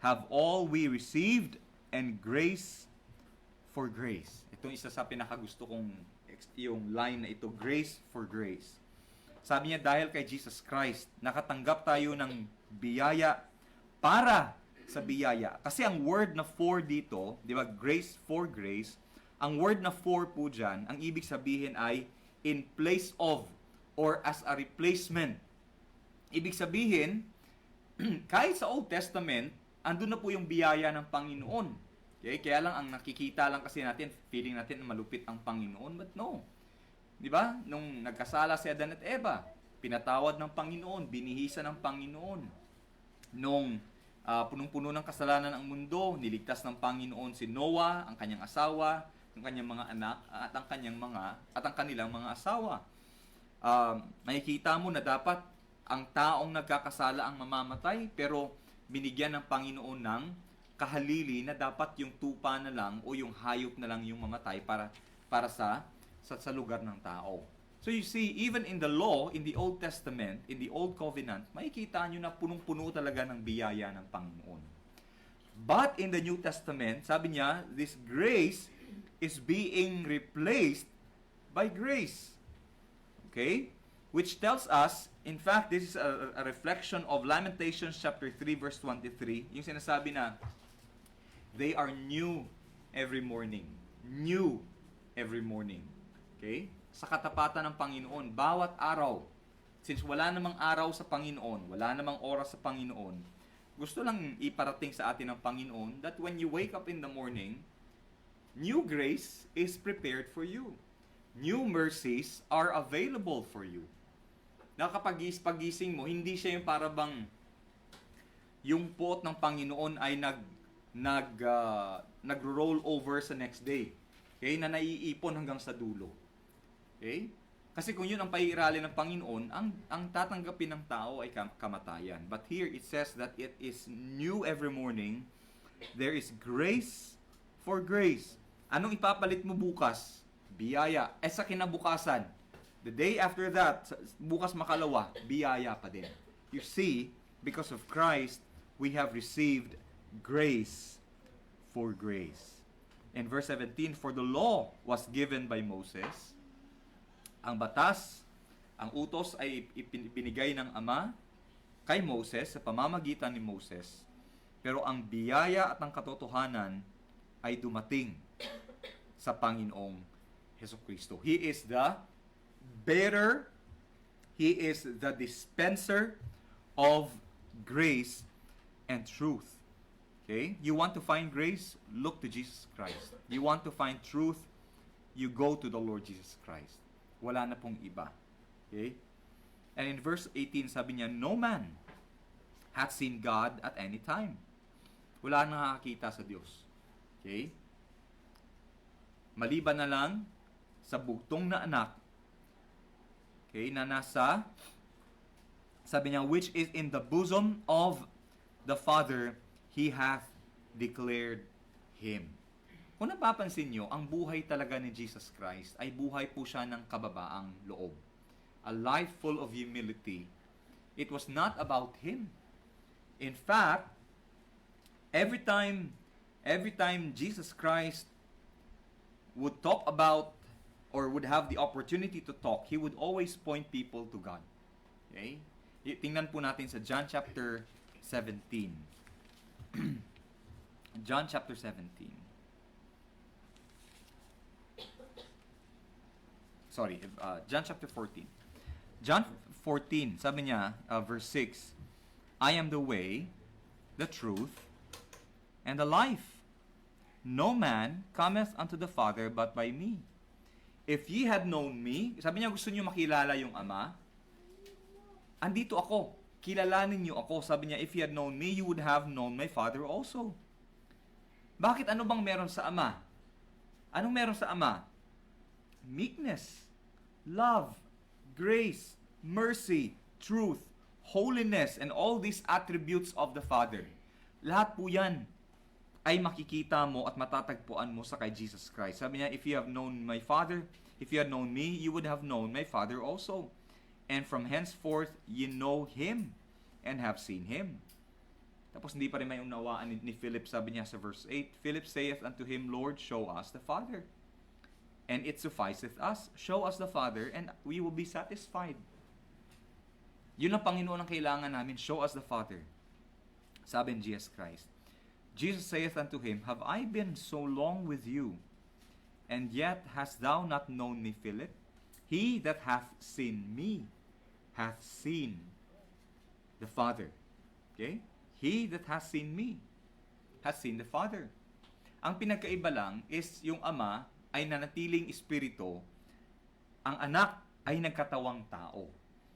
have all we received, and grace for grace. Ito isa sa pinakagusto kong yung line na ito, grace for grace. Sabi niya, dahil kay Jesus Christ, nakatanggap tayo ng biyaya para sa biyaya. Kasi ang word na for dito, di ba, grace for grace, ang word na for po dyan, ang ibig sabihin ay in place of or as a replacement. Ibig sabihin, kahit sa Old Testament, andun na po yung biyaya ng Panginoon. Okay? Kaya lang, ang nakikita lang kasi natin, feeling natin na malupit ang Panginoon, but no. Di ba? Nung nagkasala si Adan at Eva, pinatawad ng Panginoon, binihisa ng Panginoon. Nung punong-puno ng kasalanan ang mundo, niligtas ng Panginoon si Noah, ang kanyang asawa, ang kanyang mga anak, at ang kanilang mga asawa. Makikita mo na dapat ang taong nagkakasala ang mamamatay, pero binigyan ng Panginoon ng kahalili na dapat yung tupa na lang o yung hayop na lang yung mamatay para sa lugar ng tao. So you see, even in the law, in the Old Testament, in the Old Covenant, makikita nyo na punong-puno talaga ng biyaya ng Panginoon. But in the New Testament, sabi niya, this grace is being replaced by grace. Okay? Which tells us, in fact, this is a reflection of Lamentations chapter 3 verse 23. Yung sinasabi na, they are new every morning. New every morning. Okay? Sa katapatan ng Panginoon, bawat araw, since wala namang araw sa Panginoon, wala namang oras sa Panginoon, gusto lang iparating sa atin ng Panginoon that when you wake up in the morning, new grace is prepared for you. New mercies are available for you. Na kapag pagising mo, hindi siya yung para bang yung pot ng Panginoon ay nag-roll over sa next day. Okay? Na naiipon hanggang sa dulo. Okay? Kasi kung yun ang pag-iirali ng Panginoon, ang tatanggapin ng tao ay kamatayan. But here it says that it is new every morning. There is grace for grace. Anong ipapalit mo bukas? Biyaya. Sa kinabukasan, the day after that, bukas makalawa, biyaya pa din. You see, because of Christ, we have received grace for grace. In verse 17, for the law was given by Moses. Ang batas, ang utos ay ibinigay ng Ama kay Moses sa pamamagitan ni Moses. Pero ang biyaya at ang katotohanan ay dumating sa Panginoong Hesukristo. He is the bearer, He is the dispenser of grace and truth. Okay? You want to find grace? Look to Jesus Christ. You want to find truth? You go to the Lord Jesus Christ. Wala na pong iba. Okay? And in verse 18, sabi niya, no man hath seen God at any time. Wala nang nakakita sa Diyos. Okay? Maliban na lang sa bugtong na anak, okay, na nasa, sabi niya, which is in the bosom of the Father, He hath declared Him. Kung napapansin nyo, ang buhay talaga ni Jesus Christ ay buhay po siya ng kababaang loob. A life full of humility. It was not about Him. In fact, every time Jesus Christ would talk about or would have the opportunity to talk, He would always point people to God. Okay? Tingnan po natin sa John chapter 17. John chapter 17. John chapter 14. John 14, sabi niya, verse 6, I am the way, the truth, and the life. No man cometh unto the Father but by me. If ye had known me, sabi niya gusto niyo makilala yung Ama, andito ako, kilalanin niyo ako. Sabi niya, if ye had known me, you would have known my Father also. Bakit? Ano bang meron sa Ama? Anong meron sa Ama? Meekness, love, grace, mercy, truth, holiness, and all these attributes of the Father. Lahat po yan ay makikita mo at matatagpuan mo sa kay Jesus Christ. Sabi niya, if you have known my Father, If you had known me, you would have known my Father also. And from henceforth, ye know him and have seen him. Tapos hindi pa rin may unawaan ni Philip, sabi niya sa verse 8, Philip saith unto him, Lord, show us the Father. And it sufficeth us. Show us the Father, and we will be satisfied. Yun ang Panginoon ang kailangan namin. Show us the Father. Sabi ni Jesus Christ. Jesus saith unto him, Have I been so long with you, and yet hast thou not known me, Philip? He that hath seen me hath seen the Father. Okay? He that has seen me has seen the Father. Ang pinagkaiba lang is yung Ama ay nanatiling espiritu, ang anak ay nagkatawang tao.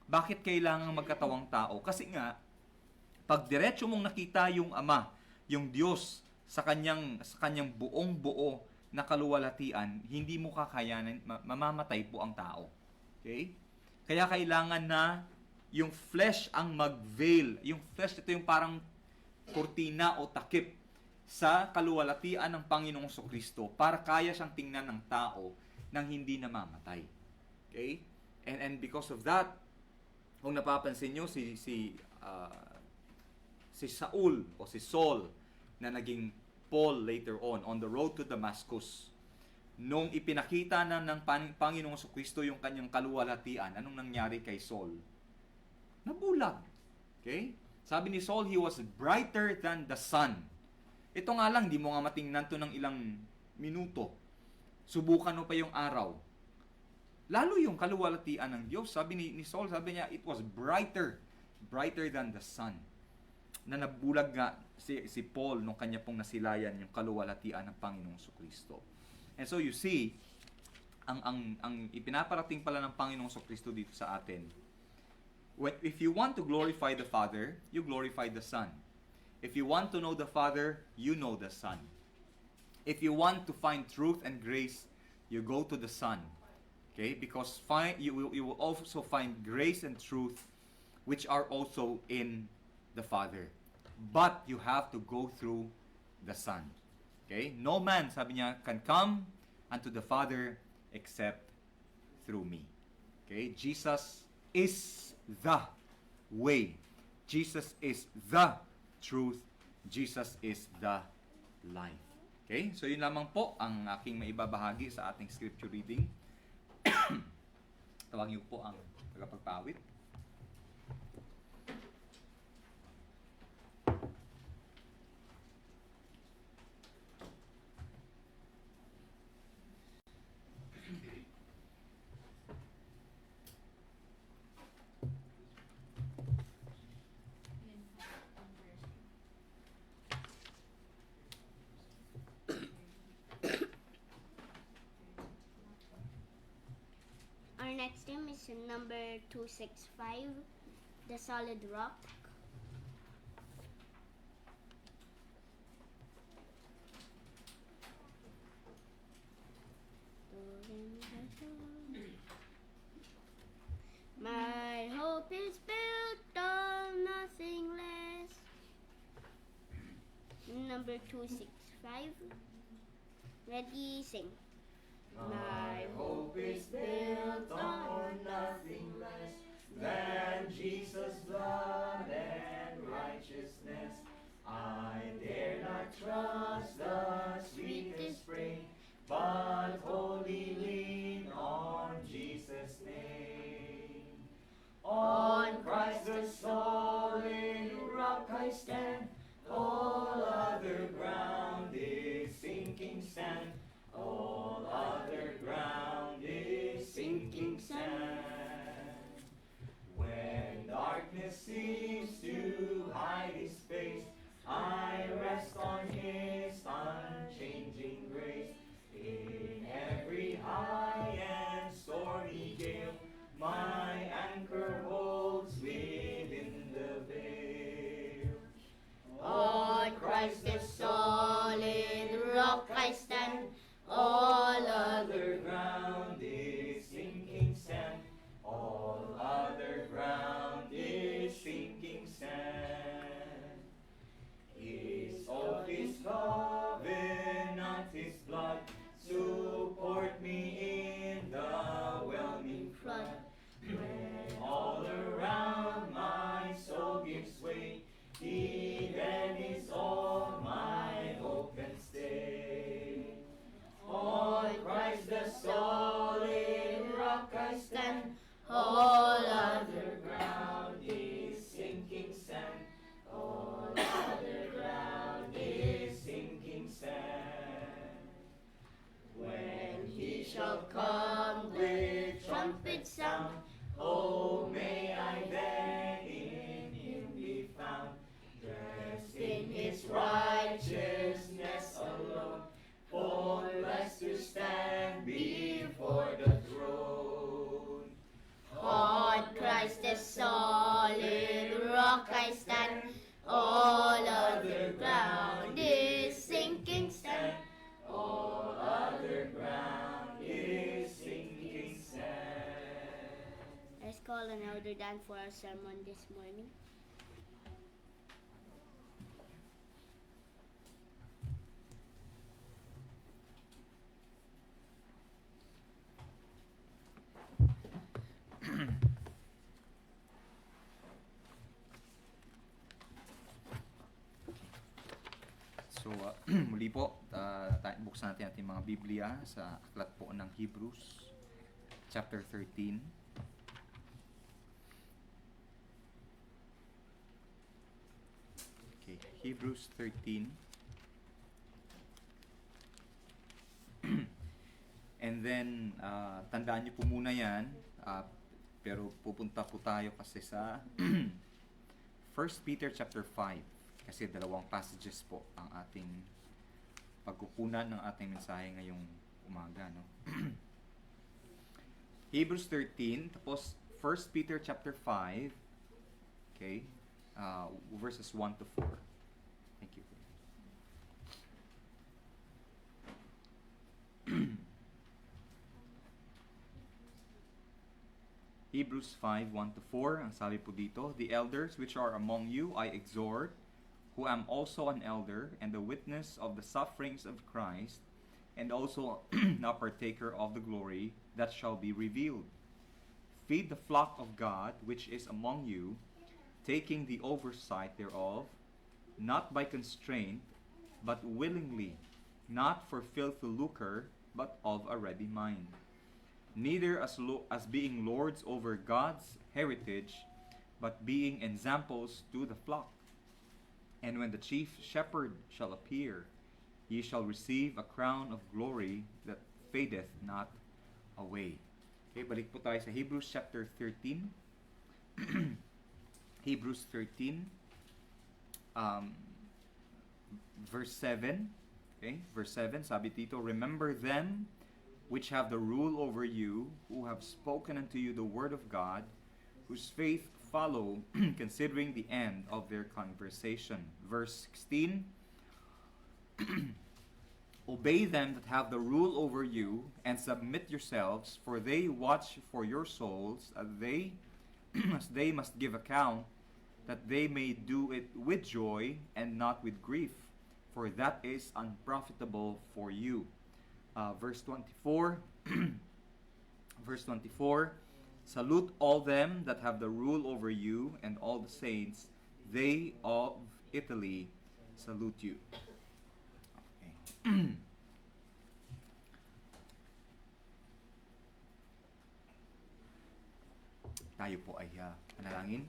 Bakit kailangan magkatawang tao? Kasi nga, pag diretso mong nakita yung Ama, yung Diyos sa kanyang buong buo na kaluwalhatian, hindi mo kakayanan, mamamatay po ang tao. Okay? Kaya kailangan na yung flesh ang mag-veil. Yung flesh, ito yung parang kurtina o takip sa kaluwalhatian ng Panginoong Kristo para kaya siyang tingnan ng tao nang hindi namamatay. Okay? And because of that, kung napapansin nyo, si Saul o si Saul na naging Paul later on the road to Damascus, nung ipinakita na ng Panginoong Kristo yung kanyang kaluwalhatian, anong nangyari kay Saul? Nabulag. Okay? Sabi ni Saul, he was brighter than the sun. Ito nga lang, di mo nga matingnan to ng ilang minuto. Subukan mo pa yung araw. Lalo yung kaluwalhatian ng Diyos. Sabi ni Saul, sabi niya, it was brighter than the sun. Na nabulag nga si Paul nung kanya pong nasilayan yung kaluwalhatian ng Panginoong Kristo. And so you see, ang ipinaparating pala ng Panginoong Kristo dito sa atin, if you want to glorify the Father, you glorify the Son. If you want to know the Father, you know the Son. If you want to find truth and grace, you go to the Son. Okay? Because you will also find grace and truth which are also in the Father. But you have to go through the Son. Okay? No man, sabi niya, can come unto the Father except through me. Okay? Jesus is the way. Jesus is the truth. Jesus is the life. Okay? So yun lamang po ang aking maibabahagi sa ating scripture reading. Tawagin niyo po ang tagapagpawit. Our next hymn is in number 265, The Solid Rock. My hope is built on nothing less. Number 265. Ready, sing. My hope is built on nothing less than Jesus' blood and righteousness. I dare not trust the sweetest frame, but wholly lean on Jesus' name. On Christ the solid rock I stand, all other ground is sinking sand. All other ground is sinking sand. When darkness seems to hide his face, I rest on his unchanging grace. In every high and stormy gale, my anchor holds within the veil. On Christ the solid rock I stand, all other ground is sinking sand. All other ground is sinking sand. His oath, his covenant, his blood support me in the All other ground is sinking sand. All other ground is sinking sand. When he shall come with trumpet sound, oh, may I then in him be found, dressed in his righteousness alone, faultless to stand before the throne. On Christ the solid rock I stand, all other ground is sinking sand. All other ground is sinking sand. Let's call an elder Dan for our sermon this morning. So, muli po, buksan natin ating mga Biblia sa aklat po ng Hebrews, chapter 13. Okay, Hebrews 13. And then, tandaan niyo po muna yan, pero pupunta po tayo kasi sa 1 Peter chapter 5. Kasi dalawang passages po ang ating pagkukunan ng ating mensahe ngayong umaga, no? Hebrews 13, tapos 1 Peter chapter 5, okay, verses 1 to 4. Thank you. Hebrews 5, 1 to 4, ang sabi po dito, "The elders which are among you I exhort, who am also an elder and a witness of the sufferings of Christ, and also a partaker of the glory that shall be revealed. Feed the flock of God which is among you, taking the oversight thereof, not by constraint, but willingly, not for filthy lucre, but of a ready mind. Neither as being lords over God's heritage, but being examples to the flock. And when the chief shepherd shall appear, ye shall receive a crown of glory that fadeth not away." Okay, balik po tayo sa Hebrews chapter 13. Hebrews 13, verse 7. Okay, verse 7, sabi dito, "Remember them which have the rule over you, who have spoken unto you the word of God, whose faith follow, considering the end of their conversation." Verse 16, "Obey them that have the rule over you, and submit yourselves, for they watch for your souls, as they must give account, that they may do it with joy and not with grief, for that is unprofitable for you." Verse 24, verse 24, "Salute all them that have the rule over you, and all the saints. They of Italy salute you." Okay. Tayo po ay panalangin.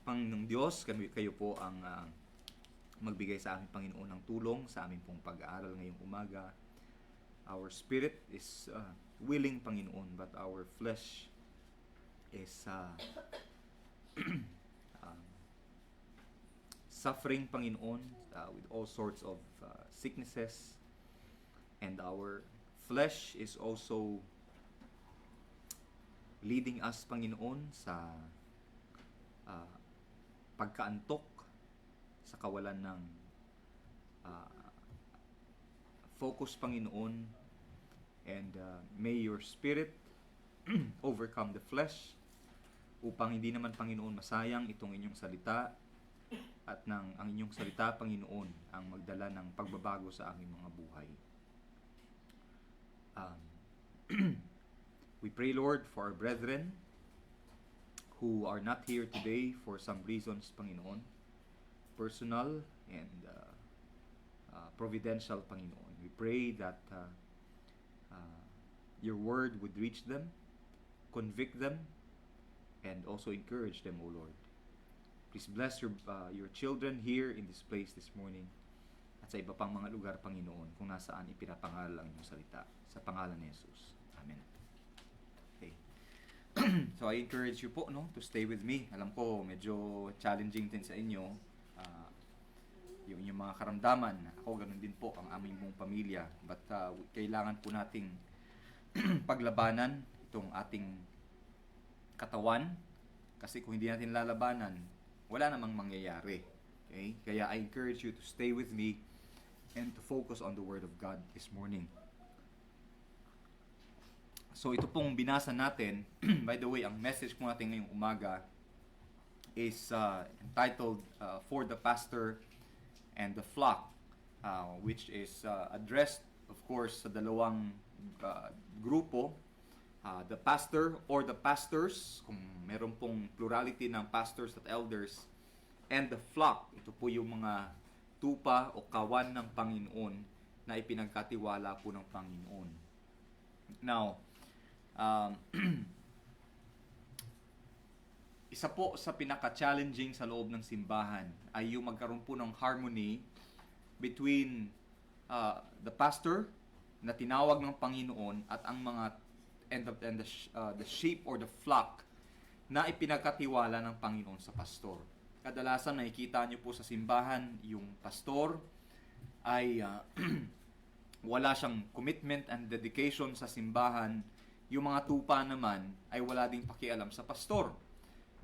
Panginoong Diyos, kayo po ang magbigay sa aming Panginoon ng tulong sa aming pong pag-aaral ngayong umaga. Our spirit is willing, Panginoon, but our flesh is suffering, Panginoon, with all sorts of sicknesses, and our flesh is also leading us, Panginoon, sa pagkaantok, sa kawalan ng focus, Panginoon, and may your spirit overcome the flesh upang hindi naman, Panginoon, masayang itong inyong salita, at ang inyong salita, Panginoon, ang magdala ng pagbabago sa aming mga buhay. We pray, Lord, for our brethren who are not here today for some reasons, Panginoon, personal and providential, Panginoon. We pray that your word would reach them, convict them, and also encourage them, O Lord. Please bless your children here in this place this morning at sa iba pang mga lugar, Panginoon, kung nasaan ipinapangaral ang iyong salita. Sa pangalan ni Jesus. Amen. Okay. So I encourage you po, no, to stay with me. Alam ko, medyo challenging din sa inyo yung mga karamdaman. Ako, ganun din po ang aming buong pamilya. But kailangan po nating paglabanan itong ating katawan. Kasi kung hindi natin lalabanan, wala namang mangyayari. Okay? Kaya I encourage you to stay with me and to focus on the Word of God this morning. So ito pong binasa natin, by the way, ang message po natin ngayong umaga is entitled For the Pastor and the Flock, which is addressed, of course, sa dalawang grupo, the pastor or the pastors, kung meron pong plurality ng pastors at elders, and the flock, ito po yung mga tupa o kawan ng Panginoon na ipinagkatiwala po ng Panginoon. Now, isa po sa pinaka-challenging sa loob ng simbahan ay yung magkaroon po ng harmony between the pastor na tinawag ng Panginoon at ang mga the sheep or the flock na ipinagkatiwala ng Panginoon sa pastor. Kadalasan nakikita niyo po sa simbahan yung pastor ay wala siyang commitment and dedication sa simbahan. Yung mga tupa naman ay wala ding pakialam sa pastor.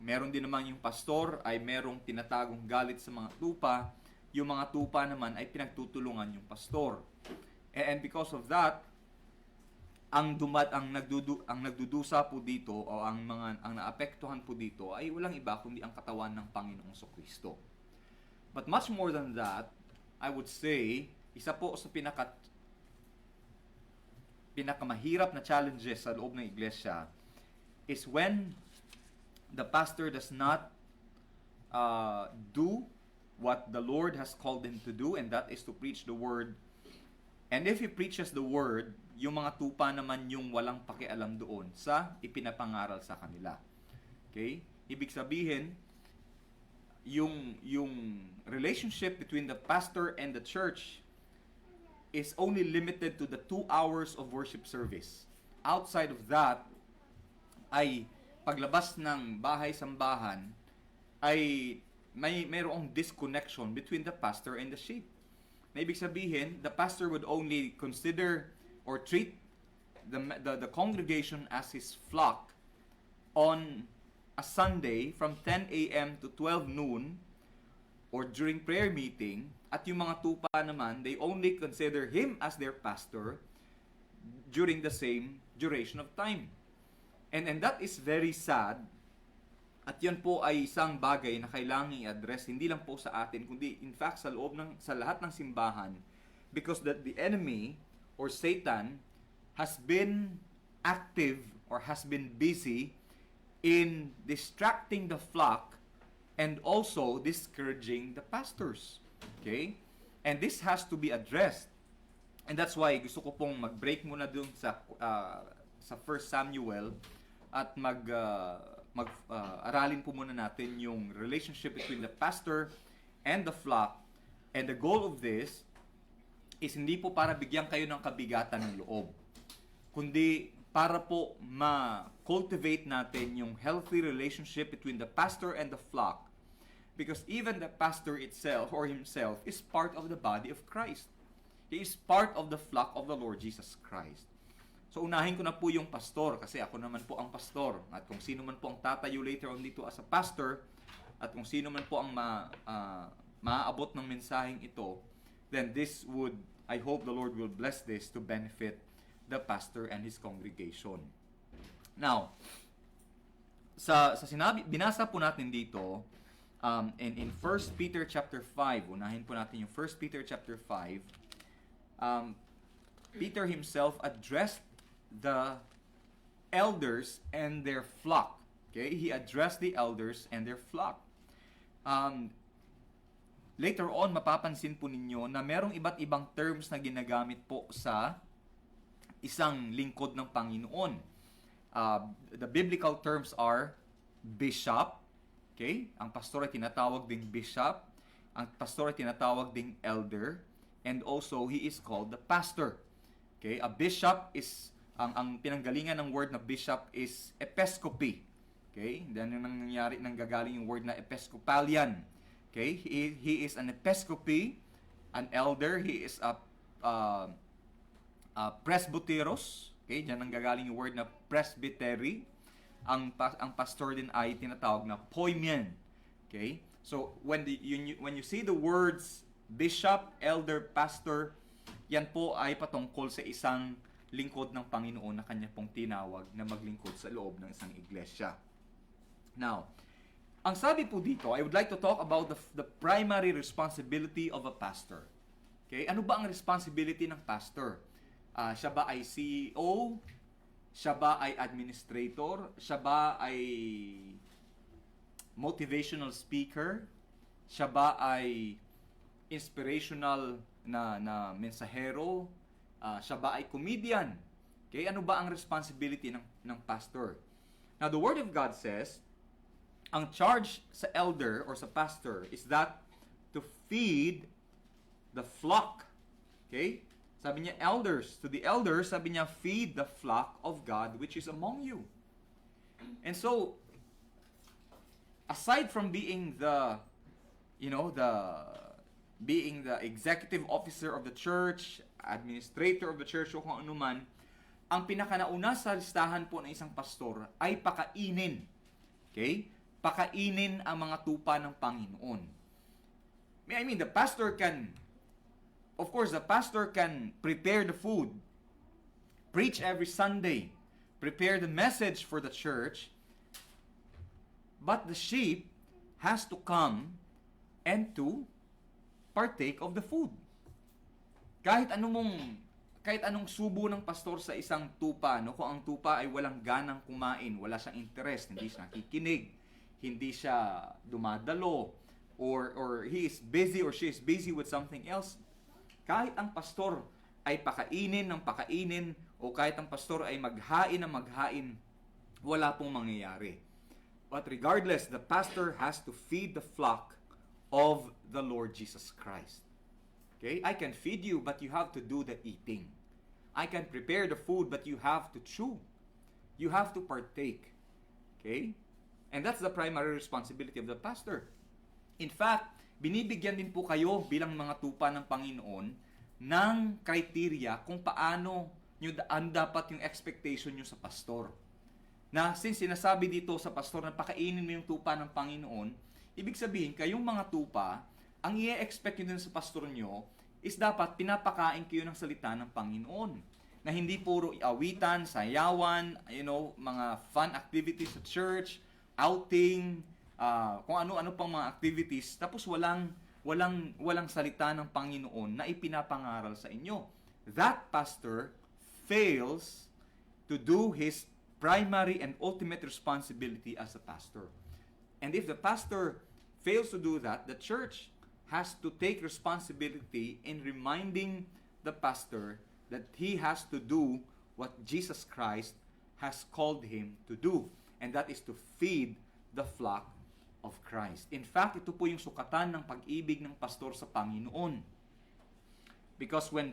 Meron din naman yung pastor ay merong tinatagong galit sa mga tupa. Yung mga tupa naman ay pinagtutulungan yung pastor. And because of that, ang nagdudusa po dito o ang naapektuhan po dito ay walang iba kundi ang katawan ng Panginoong Kristo. But much more than that, I would say, isa po sa pinakamahirap na challenges sa loob ng iglesia is when the pastor does not do what the Lord has called him to do, and that is to preach the word. And if he preaches the word, yung mga tupa naman yung walang pakialam doon sa ipinapangaral sa kanila. Okay? Ibig sabihin, yung relationship between the pastor and the church is only limited to the 2 hours of worship service. Outside of that, ay paglabas ng bahay-sambahan, ay mayroong disconnection between the pastor and the sheep. Na ibig sabihin, the pastor would only consider or treat the congregation as his flock on a Sunday from 10 a.m. to 12 noon or during prayer meeting, at yung mga tupa naman, they only consider him as their pastor during the same duration of time. And that is very sad. At yan po ay isang bagay na kailangang i-address, hindi lang po sa atin, kundi in fact sa lahat ng simbahan, because that the enemy or Satan has been active or has been busy in distracting the flock and also discouraging the pastors. Okay? And this has to be addressed. And that's why gusto ko pong mag-break muna dun sa 1 Samuel at aralin po muna natin yung relationship between the pastor and the flock. And the goal of this is hindi po para bigyan kayo ng kabigatan ng loob, kundi para po ma-cultivate natin yung healthy relationship between the pastor and the flock. Because even the pastor itself or himself is part of the body of Christ. He is part of the flock of the Lord Jesus Christ. So unahin ko na po yung pastor kasi ako naman po ang pastor. At kung sino man po ang tatayo later on dito as a pastor, at kung sino man po ang maaabot ng mensaheng ito, then I hope the Lord will bless this to benefit the pastor and his congregation. Now, sa binasa po natin dito, in 1 Peter chapter 5, unahin po natin yung 1 Peter chapter 5, Peter himself addressed the elders and their flock. Okay? He addressed the elders and their flock. Later on, mapapansin po ninyo na merong iba't ibang terms na ginagamit po sa isang lingkod ng Panginoon. the biblical terms are bishop, okay? Ang pastor ay tinatawag ding bishop. Ang pastor ay tinatawag ding elder. And also, he is called the pastor. Okay? A bishop is, ang pinanggalingan ng word na bishop is episcopi. Okay? Then yung nanggagaling yung word na episcopalian. Okay? He is an episcopi, an elder. He is a presbyteros. Okay? Diyan nanggagaling yung word na presbytery. Ang pastor din ay tinatawag na poimen. Okay? So when you see the words bishop, elder, pastor, yan po ay patungkol sa isang lingkod ng Panginoon na kanya pong tinawag na maglingkod sa loob ng isang iglesia. Now, ang sabi po dito, I would like to talk about the primary responsibility of a pastor. Okay? Ano ba ang responsibility ng pastor? Siya ba ay CEO? Siya ba ay administrator? Siya ba ay motivational speaker? Siya ba ay inspirational na mensahero? Siya ba ay comedian? Okay, ano ba ang responsibility ng pastor? Now, the Word of God says, ang charge sa elder or sa pastor is that to feed the flock. Okay? Sabi niya, to the elders, sabi niya, feed the flock of God which is among you. And so, aside from being being the executive officer of the church, administrator of the church, o kung ano man, ang pinakanauna sa listahan po ng isang pastor ay pakainin. Okay? Pakainin ang mga tupa ng Panginoon. I mean, the pastor can prepare the food, preach every Sunday, prepare the message for the church, but the sheep has to come and to partake of the food. Kahit anong subo ng pastor sa isang tupa, no, kung ang tupa ay walang ganang kumain, wala siyang interest, hindi siya nakikinig, hindi siya dumadalo, or he is busy or she is busy with something else, kahit ang pastor ay pakainin ng pakainin, o kahit ang pastor ay maghain ng maghain, wala pong mangyayari. But regardless, the pastor has to feed the flock of the Lord Jesus Christ. Okay? I can feed you, but you have to do the eating. I can prepare the food, but you have to chew. You have to partake. Okay? And that's the primary responsibility of the pastor. In fact, binibigyan din po kayo bilang mga tupa ng Panginoon ng criteria kung paano dapat yung expectation nyo sa pastor. Na since sinasabi dito sa pastor na pakainin mo yung tupa ng Panginoon, ibig sabihin, kayong mga tupa, ang i-expect nyo din sa pastor nyo is dapat pinapakain kayo ng salita ng Panginoon. Na hindi puro awitan, sayawan, mga fun activities sa church, outing, kung ano-ano pang mga activities, tapos walang salita ng Panginoon na ipinapangaral sa inyo. That pastor fails to do his primary and ultimate responsibility as a pastor. And if the pastor fails to do that, the church has to take responsibility in reminding the pastor that he has to do what Jesus Christ has called him to do. And that is to feed the flock of Christ. In fact, ito po yung sukatan ng pag-ibig ng pastor sa Panginoon. Because when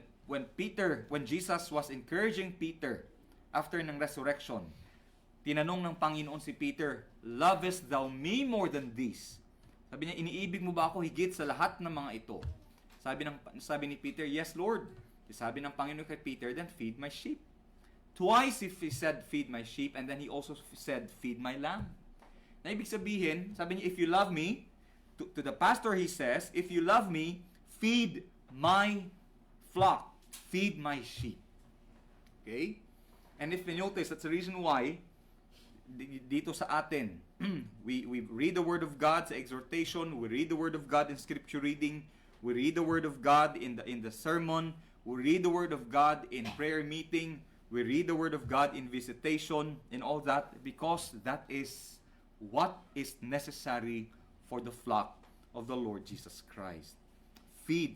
Jesus was encouraging Peter after ng resurrection, tinanong ng Panginoon si Peter, "Lovest thou me more than this?" Sabi niya, "Iniibig mo ba ako higit sa lahat ng mga ito?" Sabi ni Peter, "Yes, Lord." Sabi ng Panginoon kay Peter, "Then feed my sheep." Twice he said, "Feed my sheep," and then he also said, "Feed my lamb." Na ibig sabihin, sabi niya, if you love me, to the pastor he says, if you love me, feed my flock, feed my sheep. Okay? And if you notice, that's the reason why dito sa atin, we read the Word of God sa exhortation, we read the Word of God in scripture reading, we read the Word of God in the sermon, we read the Word of God in prayer meeting, we read the Word of God in visitation, and all that, because that is what is necessary for the flock of the Lord Jesus Christ. Feed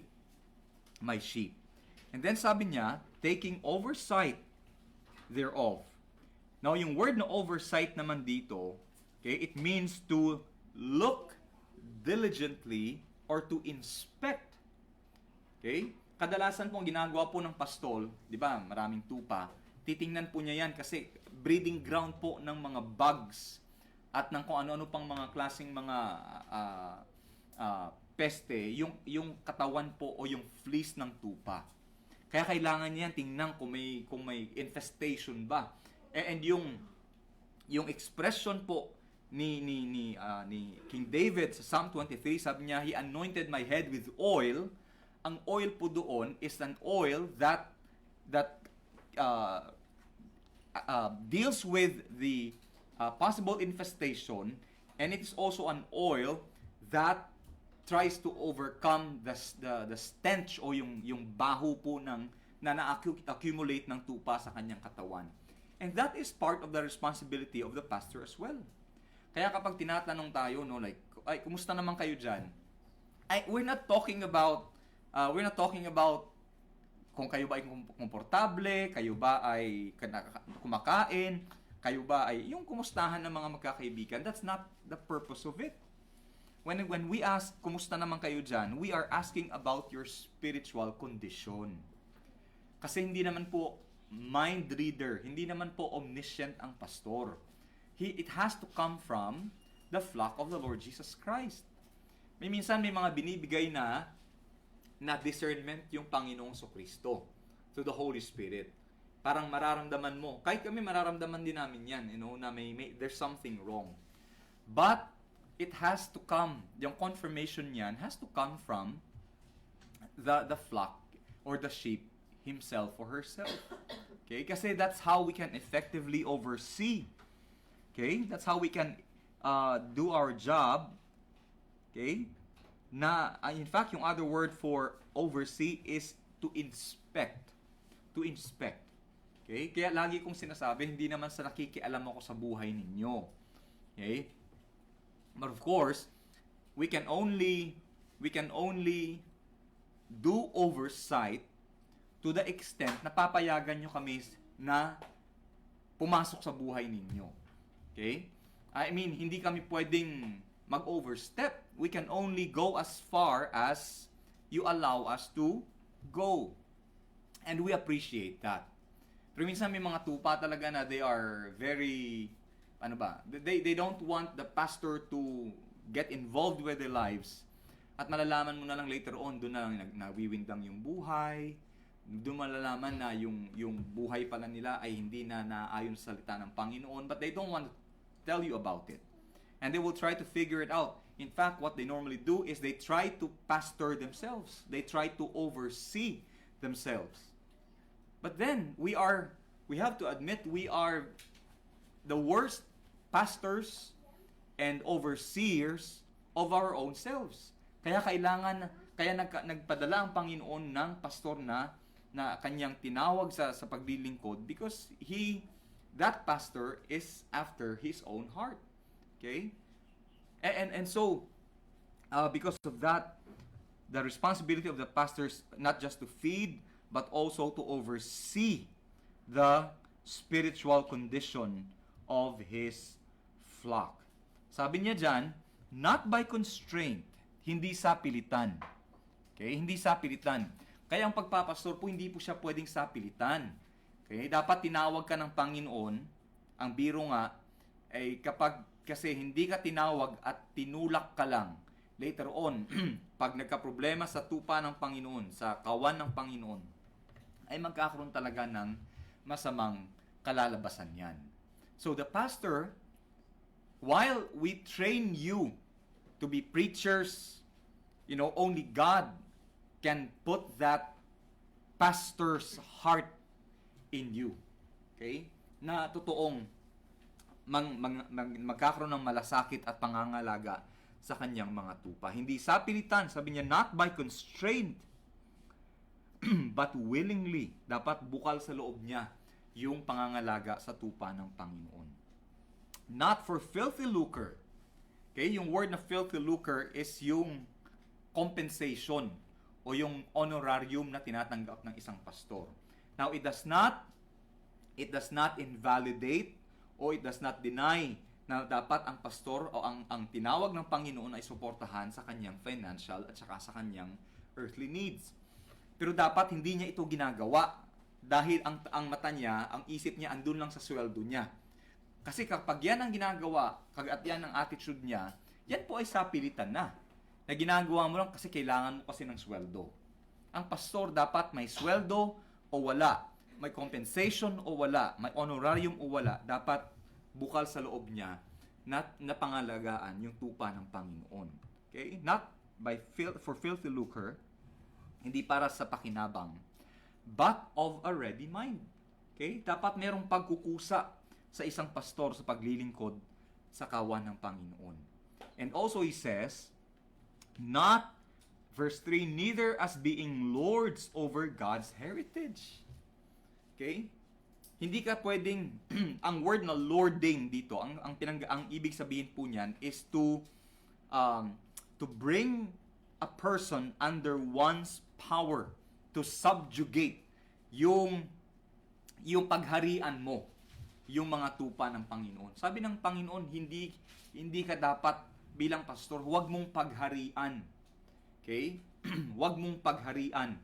my sheep. And then sabi niya, taking oversight thereof. Now, yung word na oversight naman dito, okay, it means to look diligently or to inspect. Okay? Kadalasan po ang ginagawa po ng pastol, di ba, maraming tupa, titingnan po niya yan kasi breeding ground po ng mga bugs at ng kung ano-ano pang mga klaseng mga peste, yung katawan po o yung fleece ng tupa. Kaya kailangan niyan tingnan kung may infestation ba. And yung expression po ni King David sa Psalm 23, sabi niya, He anointed my head with oil. Ang oil po doon is an oil that deals with the possible infestation, and it is also an oil that tries to overcome the stench o yung baho po na na-accumulate ng tupa sa kanyang katawan. And that is part of the responsibility of the pastor as well. Kaya kapag tinatanong tayo, no, like, ay, kumusta naman kayo dyan? We're not talking about kung kayo ba ay komportable, kayo ba ay kumakain, kayo ba ay yung kumustahan ng mga magkakaibigan. That's not the purpose of it. When we ask, kumusta naman kayo dyan, we are asking about your spiritual condition. Kasi hindi naman po mind reader, hindi naman po omniscient ang pastor. It has to come from the flock of the Lord Jesus Christ. Minsan may mga binibigay na discernment yung Panginoong Kristo through the Holy Spirit. Parang mararamdaman mo, kahit kami mararamdaman din namin yan, na there's something wrong. But it has to come, yung confirmation niyan has to come from the flock or the sheep himself or herself. Okay? Kasi that's how we can effectively oversee. Okay? That's how we can do our job. Okay? In fact, yung other word for oversee is to inspect. To inspect. Okay? Kaya lagi kong sinasabi, hindi naman sa nakikialam ako sa buhay ninyo. Okay? But of course, we can only do oversight to the extent na papayagan nyo kami na pumasok sa buhay ninyo. Okay? I mean, hindi kami pwedeng mag-overstep. We can only go as far as you allow us to go. And we appreciate that. Pero minsan may mga tupa talaga na they are very, they don't want the pastor to get involved with their lives. At malalaman mo na lang later on, doon na lang nawiwindang yung buhay. Doon malalaman na yung buhay pala nila ay hindi na naayon sa salita ng Panginoon. But they don't want to tell you about it. And they will try to figure it out. In fact, what they normally do is they try to pastor themselves. They try to oversee themselves. But then, we have to admit, we are the worst pastors and overseers of our own selves. Kaya nagpadala ang Panginoon ng pastor na kanyang tinawag sa paglilingkod because that pastor is after his own heart. Okay? And so, because of that, the responsibility of the pastors not just to feed, but also to oversee the spiritual condition of his flock. Sabi niya dyan, not by constraint, hindi sa pilitan. Okay? Hindi sa pilitan. Kaya ang pagpapastor po, hindi po siya pwedeng sa pilitan. Okay? Dapat tinawag ka ng Panginoon. Ang biro nga, ay kasi hindi ka tinawag at tinulak ka lang, later on, pag nagka-problema sa tupa ng Panginoon, sa kawan ng Panginoon, ay magkakaroon talaga ng masamang kalalabasan yan. So the pastor, while we train you to be preachers, only God can put that pastor's heart in you. Okay? Na totoong magkakaroon ng malasakit at pangangalaga sa kanyang mga tupa. Hindi sa pilitan, sabi niya, not by constraint, but willingly. Dapat bukal sa loob niya yung pangangalaga sa tupa ng Panginoon. Not for filthy lucre. Okay, yung word na filthy lucre is yung compensation o yung honorarium na tinatanggap ng isang pastor. Now, it does not invalidate o it does not deny na dapat ang pastor o ang tinawag ng Panginoon ay suportahan sa kanyang financial at saka sa kanyang earthly needs. Pero dapat hindi niya ito ginagawa dahil ang mata niya, ang isip niya andun lang sa sweldo niya. Kasi kapag yan ang ginagawa, kagat yan ang attitude niya, yan po ay sapilitan na. Na ginagawa mo lang kasi kailangan mo kasi ng sweldo. Ang pastor dapat may sweldo o wala, may compensation o wala, may honorarium o wala, dapat bukal sa loob niya na pangalagaan yung tupa ng Panginoon. Okay? Not for filthy lucre, hindi para sa pakinabang, but of a ready mind. Okay? Dapat merong pagkukusa sa isang pastor sa paglilingkod sa kawan ng Panginoon. And also he says, not, verse 3, neither as being lords over God's heritage. Okay? Hindi ka pwedeng, ang word na lording dito, ang ibig sabihin po niyan is to bring a person under one's power, to subjugate yung pagharian mo, yung mga tupa ng Panginoon. Sabi ng Panginoon, hindi ka dapat bilang pastor, huwag mong pagharian. Okay? Huwag mong pagharian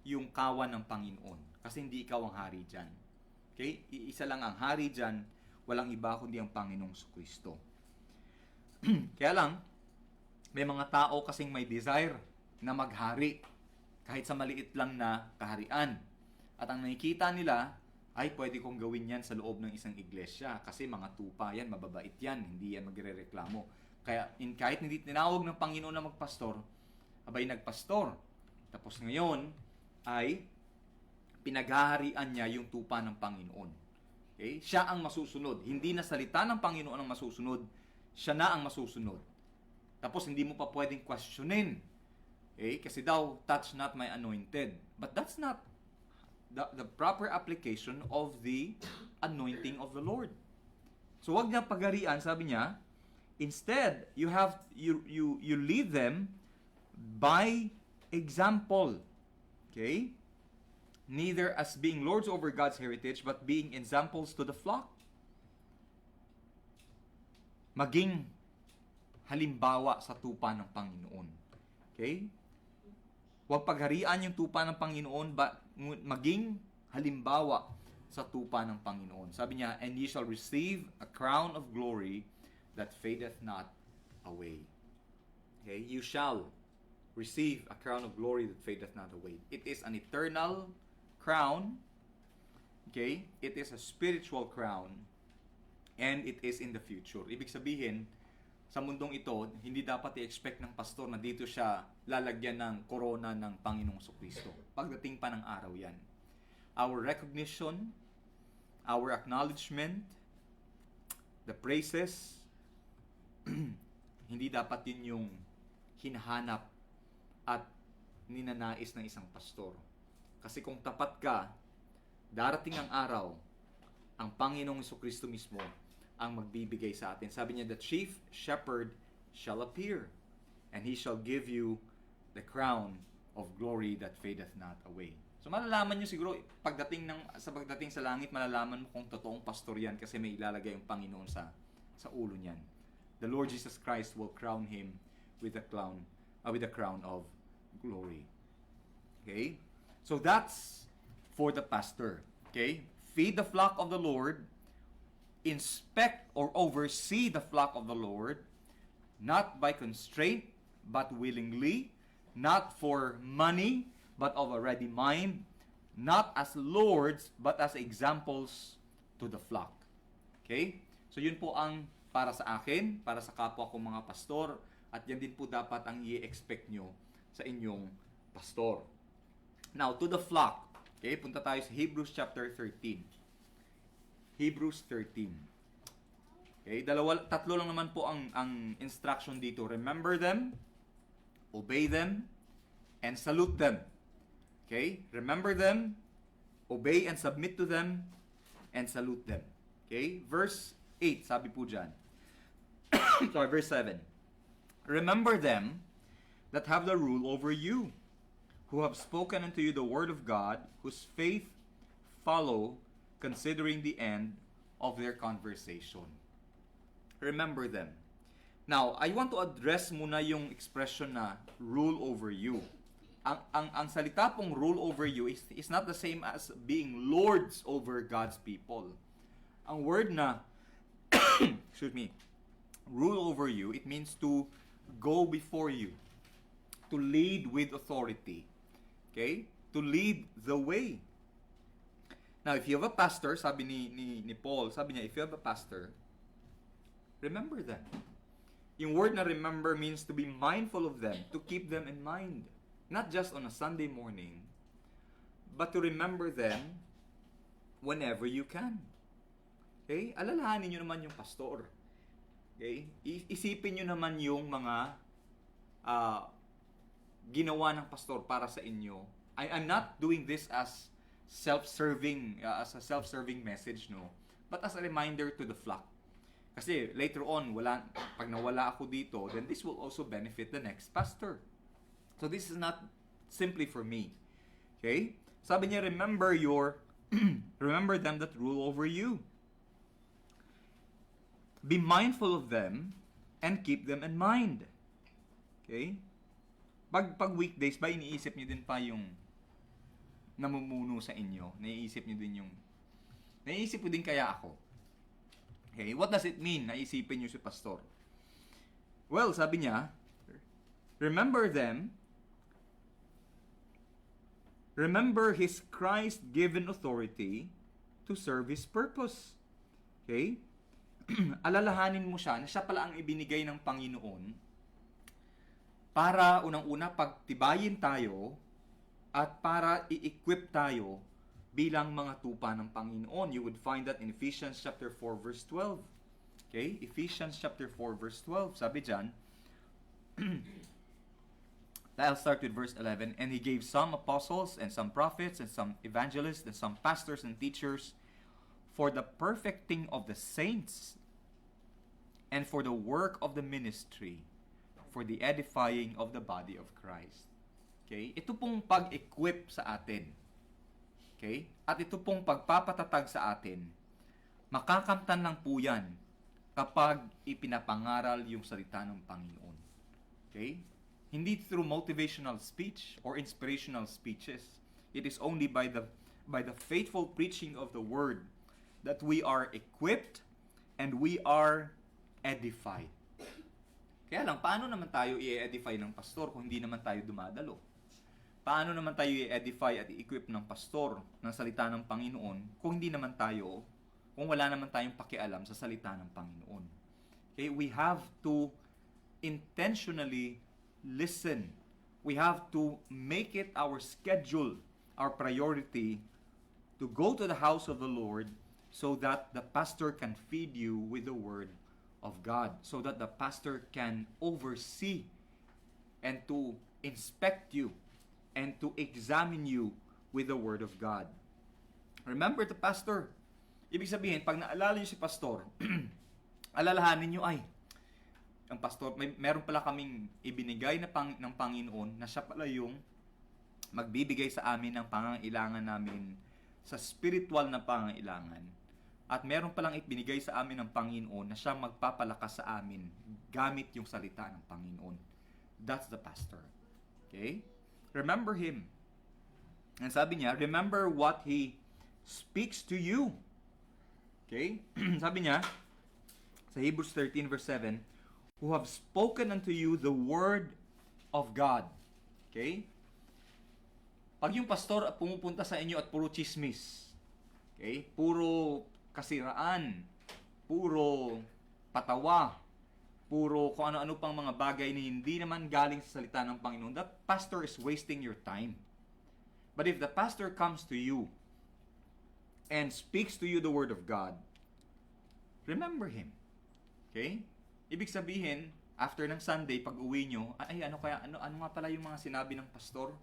yung kawan ng Panginoon. Kasi hindi ikaw ang hari dyan. Okay? Isa lang ang hari dyan, walang iba kundi ang Panginoong Kristo. Kaya lang, may mga tao kasing may desire na maghari kahit sa maliit lang na kaharian. At ang nakikita nila, ay pwede kong gawin yan sa loob ng isang iglesia kasi mga tupa yan, mababait yan, hindi yan magre-reklamo. Kaya kahit hindi tinawag ng Panginoon na magpastor, abay nagpastor. Tapos ngayon ay pinaghaharian niya yung tupa ng Panginoon. Okay? Siya ang masusunod. Hindi na salita ng Panginoon ang masusunod. Siya na ang masusunod. Tapos hindi mo pa pwedeng questionin. Okay? Kasi daw, touch not my anointed. But that's not the proper application of the anointing of the Lord. So wag niya pagharian, sabi niya, instead, you lead them by example. Okay? Neither as being lords over God's heritage, but being examples to the flock. Maging halimbawa sa tupa ng Panginoon. Okay? Huwag pagharian yung tupa ng Panginoon, maging halimbawa sa tupa ng Panginoon. Sabi niya, and ye shall receive a crown of glory that fadeth not away. Okay? You shall receive a crown of glory that fadeth not away. It is an eternal crown. Okay? It is a spiritual crown. And it is in the future. Ibig sabihin, sa mundong ito, hindi dapat i-expect ng pastor na dito siya lalagyan ng korona ng Panginoong Kristo. Pagdating pa ng araw yan. Our recognition, our acknowledgement, the praises, hindi dapat yun yung hinahanap at ninanais ng isang pastor. Kasi kung tapat ka, darating ang araw, ang Panginoong Kristo mismo ang magbibigay sa atin. Sabi niya, the chief shepherd shall appear, and he shall give you the crown of glory that fadeth not away. So malalaman nyo siguro, pagdating sa langit, malalaman mo kung totoong pastor yan kasi may ilalagay ang Panginoon sa ulo niyan. The Lord Jesus Christ will crown him with the crown of glory. Okay? So that's for the pastor. Okay? Feed the flock of the Lord, inspect or oversee the flock of the Lord, not by constraint, but willingly, not for money, but of a ready mind, not as lords, but as examples to the flock. Okay? So yun po ang para sa akin, para sa kapwa kong mga pastor, at yan din po dapat ang i-expect nyo sa inyong pastor. Now, to the flock. Okay, punta tayo sa Hebrews chapter 13. Hebrews 13. Okay, tatlo lang naman po ang instruction dito. Remember them, obey them, and salute them. Okay? Remember them, obey and submit to them, and salute them. Okay? Verse 8, sabi po dyan. Sorry, verse 7. Remember them that have the rule over you, who have spoken unto you the word of God, whose faith follow, considering the end of their conversation. Remember them. Now, I want to address muna yung expression na rule over you. Ang salita pong rule over you is not the same as being lords over God's people. Ang word na, excuse me, rule over you, it means to go before you, to lead with authority. Okay? To lead the way. Now, if you have a pastor, sabi ni Paul, sabi niya, if you have a pastor, remember them. Yung word na remember means to be mindful of them, to keep them in mind. Not just on a Sunday morning, but to remember them whenever you can. Okay? Alalahanin nyo naman yung pastor. Okay? Isipin nyo naman yung mga ginawa ng pastor para sa inyo. I'm not doing this as as a self-serving message, no? But as a reminder to the flock. Kasi later on, pag nawala ako dito, then this will also benefit the next pastor. So this is not simply for me. Okay? Sabi niya, remember them that rule over you. Be mindful of them and keep them in mind. Okay? Pag weekdays ba, iniisip niyo din pa yung namumuno sa inyo? Naiisip ko din kaya ako? Okay, what does it mean na isipin niyo si pastor? Well, sabi niya, remember them. Remember his Christ-given authority to serve his purpose. Okay? Alalahanin mo siya na siya pala ang ibinigay ng Panginoon para unang-una pagtibayin tayo at para i-equip tayo bilang mga tupa ng Panginoon. You would find that in Ephesians chapter 4 verse 12. Okay? Ephesians chapter 4 verse 12. Sabi dyan, I'll start with verse 11. And he gave some apostles and some prophets and some evangelists and some pastors and teachers for the perfecting of the saints and for the work of the ministry, for the edifying of the body of Christ. Okay? Ito pong pag-equip sa atin. Okay? At ito pong pagpapatatag sa atin, makakamtan lang po yan kapag ipinapangaral yung salita ng Panginoon. Okay? Hindi through motivational speech or inspirational speeches. It is only by the faithful preaching of the word that we are equipped and we are edified. Kaya lang, paano naman tayo i-edify ng pastor kung hindi naman tayo dumadalo? Paano naman tayo i-edify at i-equip ng pastor ng salita ng Panginoon kung wala naman tayong pakialam sa salita ng Panginoon? Okay, we have to intentionally listen. We have to make it our schedule, our priority to go to the house of the Lord so that the pastor can feed you with the word of God, so that the pastor can oversee and to inspect you and to examine you with the word of God. Remember the pastor. Ibig sabihin, pag naalala niyo si pastor, alalahanin niyo ang pastor, meron pala kaming ibinigay ng Panginoon na siya pala yung magbibigay sa amin ng pangangailangan namin sa spiritual na pangangailangan. At meron palang ibinigay sa amin ng Panginoon na siya magpapalakas sa amin gamit yung salita ng Panginoon. That's the pastor. Okay? Remember him. And sabi niya, remember what he speaks to you. Okay? Sabi niya, sa Hebrews 13 verse 7, who have spoken unto you the word of God. Okay? Pag yung pastor pumupunta sa inyo at puro chismis, okay? Puro kasiraan, puro patawa, puro kung ano-ano pang mga bagay na hindi naman galing sa salita ng Panginoon, that pastor is wasting your time. But if the pastor comes to you and speaks to you the word of God, remember him. Okay? Ibig sabihin, after ng Sunday, pag uwi nyo, ano nga pala yung mga sinabi ng pastor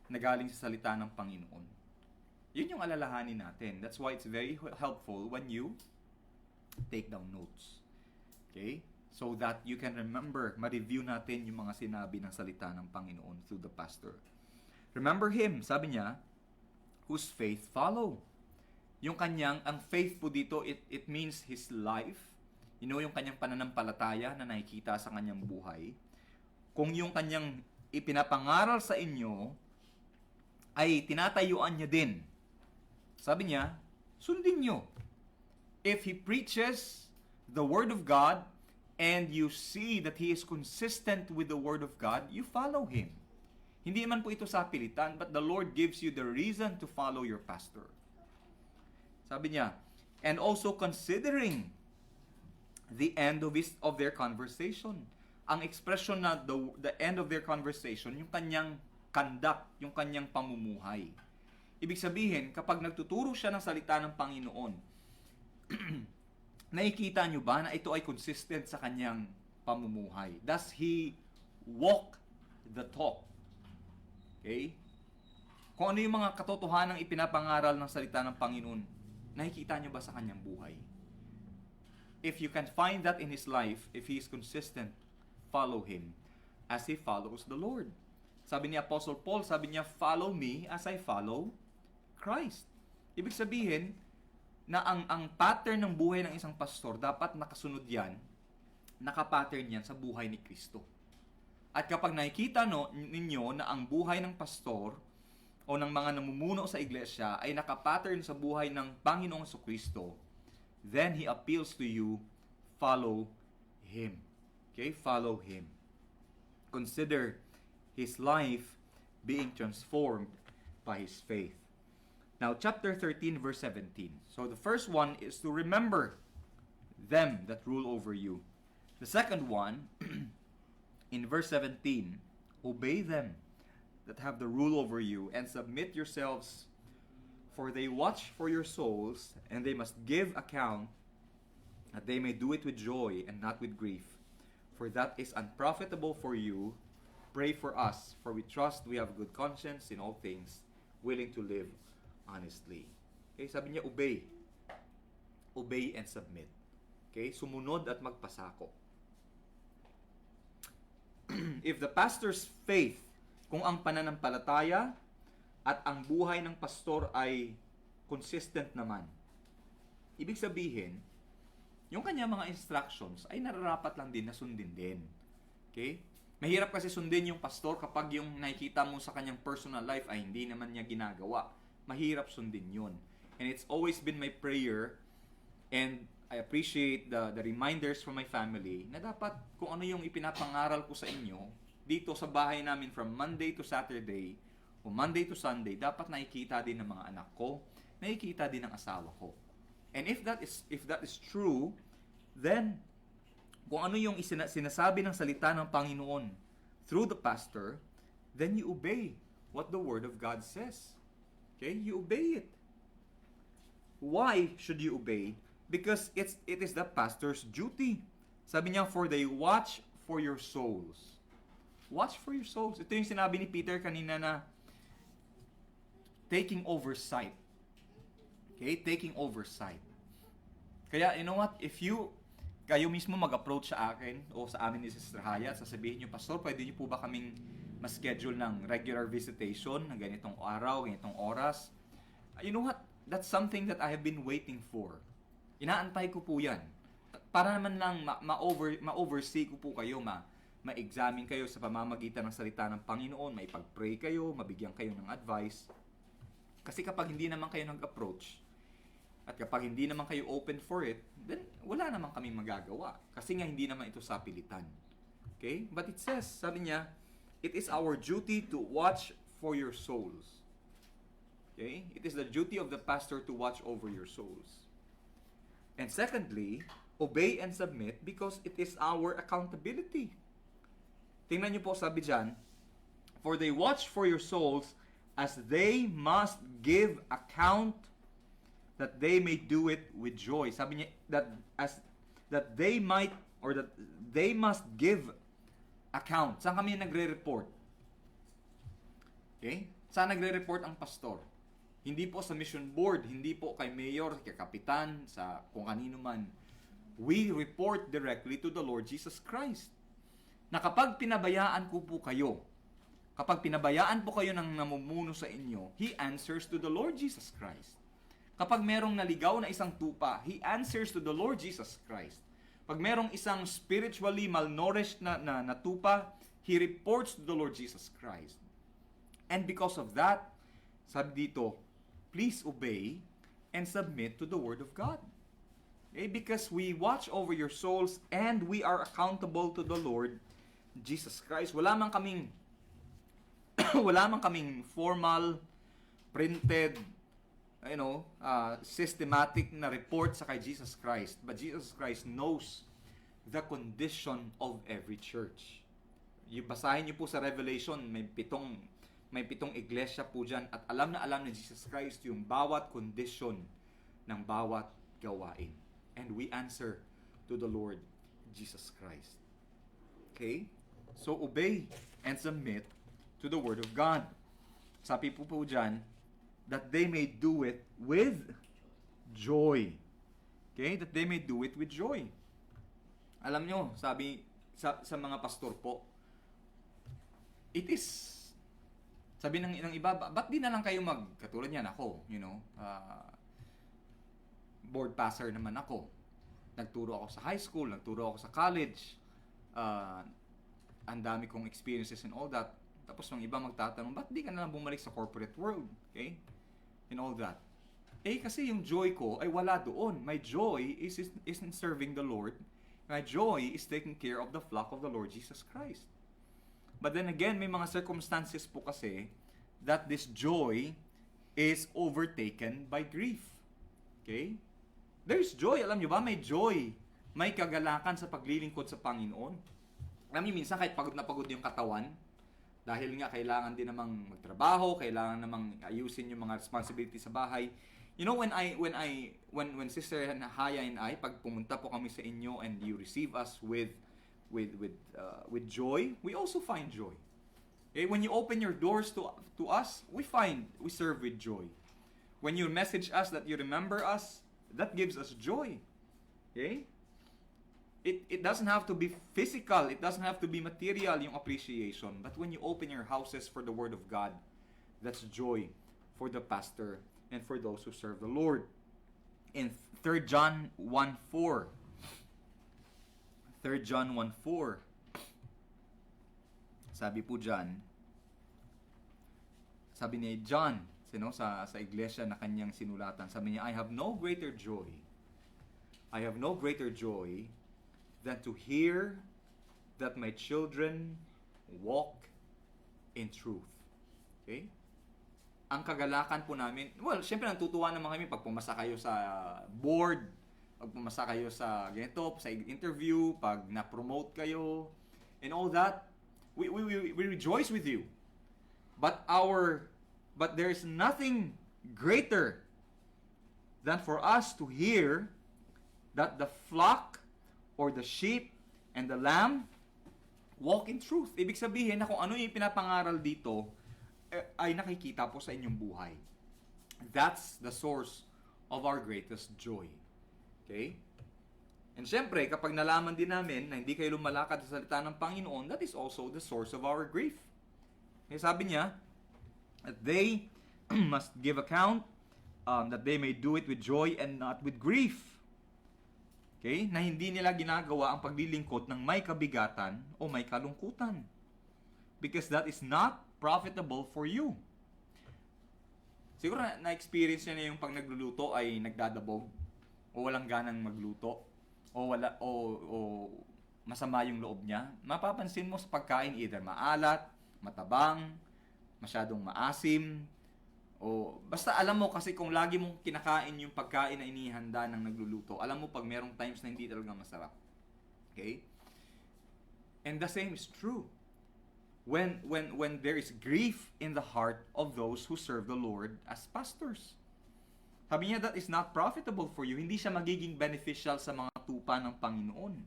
na galing sa salita ng Panginoon. Yun yung alalahanin natin. That's why it's very helpful when you take down notes. Okay? So that you can remember, ma-review natin yung mga sinabi ng salita ng Panginoon through the pastor. Remember him, sabi niya, whose faith follow. yung kanyang, ang faith po dito, it means his life. You know, yung kanyang pananampalataya na nakikita sa kanyang buhay. Kung yung kanyang ipinapangaral sa inyo ay tinatayuan niya din. Sabi niya, sundin nyo. If he preaches the Word of God and you see that he is consistent with the Word of God, you follow him. Hindi man po ito sa pilitan, but the Lord gives you the reason to follow your pastor. Sabi niya, and also considering the end of their conversation. Ang expression na the end of their conversation, yung kanyang conduct, yung kanyang pamumuhay. Ibig sabihin, kapag nagtuturo siya ng salita ng Panginoon, nakikita nyo ba na ito ay consistent sa kanyang pamumuhay? Does he walk the talk? Okay? Kung ano yung mga katotohanang ipinapangaral ng salita ng Panginoon, nakikita nyo ba sa kanyang buhay? If you can find that in his life, if he is consistent, follow him as he follows the Lord. Sabi ni Apostle Paul, sabi niya, follow me as I follow Christ. Ibig sabihin, na ang pattern ng buhay ng isang pastor, dapat nakasunod yan, nakapattern yan sa buhay ni Kristo. At kapag nakikita ninyo na ang buhay ng pastor o ng mga namumuno sa iglesia ay nakapattern sa buhay ng Panginoong Kristo, then he appeals to you, follow him. Okay? Follow him. Consider his life being transformed by his faith. Now, chapter 13, verse 17. So, the first one is to remember them that rule over you. The second one, in verse 17, obey them that have the rule over you and submit yourselves, for they watch for your souls, and they must give account, that they may do it with joy and not with grief. For that is unprofitable for you. Pray for us, for we trust we have good conscience in all things, willing to live honestly. Okay, sabi niya, obey. Obey and submit. Okay, sumunod at magpasako. If the pastor's faith, kung ang pananampalataya at ang buhay ng pastor ay consistent naman, ibig sabihin, yung kanya mga instructions ay nararapat lang din na sundin din. Okay? Mahirap kasi sundin yung pastor kapag yung nakikita mo sa kanyang personal life ay hindi naman niya ginagawa. Mahirap sundin yun. And it's always been my prayer, and I appreciate the reminders from my family na dapat kung ano yung ipinapangaral ko sa inyo dito sa bahay namin from Monday to Saturday o Monday to Sunday, dapat nakikita din ng mga anak ko, nakikita din ng asawa ko. And if that is true, then kung ano yung sinasabi ng salita ng Panginoon through the pastor, then you obey what the Word of God says. Okay? You obey it. Why should you obey? Because it is the pastor's duty. Sabi niya, for they watch for your souls. Watch for your souls. Ito yung sinabi ni Peter kanina na taking oversight. Okay? Taking oversight. Kaya, you know what? If kayo mismo mag-approach sa akin o sa amin ni Sister Haya at sasabihin niyo, Pastor, pwede niyo po ba kaming ma-schedule ng regular visitation ng ganitong araw, ganitong oras? You know what? That's something that I have been waiting for. Inaantay ko po yan. Para naman lang ma-oversee ko po kayo, ma-examine kayo sa pamamagitan ng salita ng Panginoon, maipag-pray kayo, mabigyan kayo ng advice. Kasi kapag hindi naman kayo nag-approach, at kapag hindi naman kayo open for it, then wala naman kaming magagawa. Kasi nga hindi naman ito sa pilitan. Okay? But it says, sabi niya, it is our duty to watch for your souls. Okay? It is the duty of the pastor to watch over your souls. And secondly, obey and submit because it is our accountability. Tingnan niyo po, sabi dyan, for they watch for your souls as they must give account, that they may do it with joy. Sabi niya that they must give account. Saan kami nagre-report? Okay? Saan nagre-report ang pastor? Hindi po sa mission board, hindi po kay mayor, kay kapitan, sa kung kanino man. We report directly to the Lord Jesus Christ. Na kapag pinabayaan ko po kayo, kapag pinabayaan po kayo ng namumuno sa inyo, He answers to the Lord Jesus Christ. Kapag merong naligaw na isang tupa, he answers to the Lord Jesus Christ. Pag merong isang spiritually malnourished na tupa, he reports to the Lord Jesus Christ. And because of that, sabi dito, please obey and submit to the Word of God. Okay? Because we watch over your souls and we are accountable to the Lord Jesus Christ. Wala man kaming formal, printed, systematic na report sa kay Jesus Christ. But Jesus Christ knows the condition of every church. Basahin niyo po sa Revelation, may pitong iglesia po dyan at alam na alam ni Jesus Christ yung bawat condition ng bawat gawain. And we answer to the Lord Jesus Christ. Okay? So, obey and submit to the Word of God. Sabi po dyan, that they may do it with joy. Okay? That they may do it with joy. Alam nyo, sabi sa mga pastor po, it is, sabi ng iba, ba't di na lang kayo katulad yan ako, board passer naman ako. Nagturo ako sa high school, nagturo ako sa college, ang dami kong experiences and all that. Tapos ng iba magtatanong, ba't di ka na lang bumalik sa corporate world? Okay? And all that. Kasi yung joy ko ay wala doon. My joy is in serving the Lord. My joy is taking care of the flock of the Lord Jesus Christ. But then again, may mga circumstances po kasi that this joy is overtaken by grief. Okay? There's joy. Alam nyo ba? May joy. May kagalakan sa paglilingkod sa Panginoon. Alam nyo, minsan kahit pagod na pagod yung katawan, dahil nga kailangan din namang magtrabaho, kailangan namang ayusin yung mga responsibility sa bahay. When Sister Haya and I, pag pumunta po kami sa inyo and you receive us with joy, we also find joy. Okay? When you open your doors to us, we serve with joy. When you message us that you remember us, that gives us joy. Okay? It doesn't have to be physical, it doesn't have to be material yung appreciation, but when you open your houses for the Word of God, that's joy for the pastor and for those who serve the Lord. In 3 John 1:4, 3 John 1:4, sabi po dyan, sabi ni John, sa iglesia na kanyang sinulatan, sabi niya, I have no greater joy than to hear that my children walk in truth. Okay? Ang kagalakan po namin, syempre natutuwa naman kami pag pumasa kayo sa board, pag pumasa kayo sa ganito, sa interview, pag na-promote kayo, and all that, we rejoice with you. But there's nothing greater than for us to hear that the flock or the sheep and the lamb walk in truth. Ibig sabihin na kung ano yung pinapangaral dito ay nakikita po sa inyong buhay. That's the source of our greatest joy. Okay? And syempre, kapag nalaman din namin na hindi kayo lumalakad sa salita ng Panginoon, that is also the source of our grief. Okay, sabi niya, that they must give account, that they may do it with joy and not with grief. Okay? Na hindi nila ginagawa ang paglilingkod ng may kabigatan o may kalungkutan. Because that is not profitable for you. Siguro na-experience niya na yung pag nagluluto ay nagdadabog o walang ganang magluto o masama yung loob niya. Mapapansin mo sa pagkain either maalat, matabang, masyadong maasim, o basta alam mo kasi kung lagi mong kinakain yung pagkain na inihanda ng nagluluto, alam mo pag merong times na hindi talaga masarap. Okay? And the same is true. When there is grief in the heart of those who serve the Lord as pastors. Sabi niya, that is not profitable for you. Hindi siya magiging beneficial sa mga tupa ng Panginoon.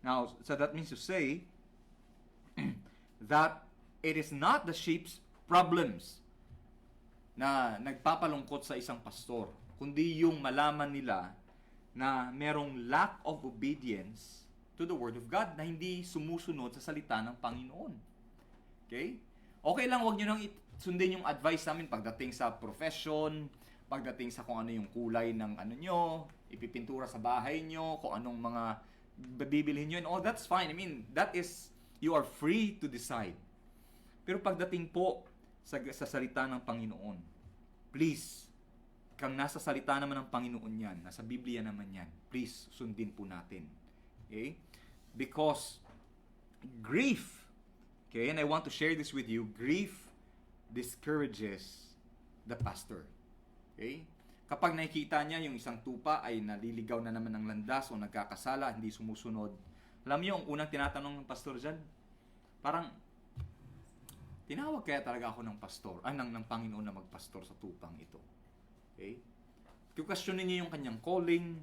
Now, so that means to say that it is not the sheep's problems na nagpapalungkot sa isang pastor, kundi yung malaman nila na merong lack of obedience to the Word of God, na hindi sumusunod sa salita ng Panginoon. Okay? Okay lang, wag nyo nang sundin yung advice namin pagdating sa profession, pagdating sa kung ano yung kulay ng ano nyo, ipipintura sa bahay nyo, kung anong mga bibilhin nyo, and all that's fine. I mean, that is, you are free to decide. Pero pagdating po sa salita ng Panginoon, please, kang nasa salita naman ng Panginoon yan, nasa Biblia naman yan, please, sundin po natin. Okay? Because grief, okay, and I want to share this with you, grief discourages the pastor. Okay? Kapag nakikita niya yung isang tupa ay naliligaw na naman ng landas o nagkakasala, hindi sumusunod, alam niyo, ang unang tinatanong ng pastor dyan, parang, tinawag kaya talaga ako ng pastor, ng Panginoon na magpastor sa tupang ito. Okay? Questionin niya yung kanyang calling,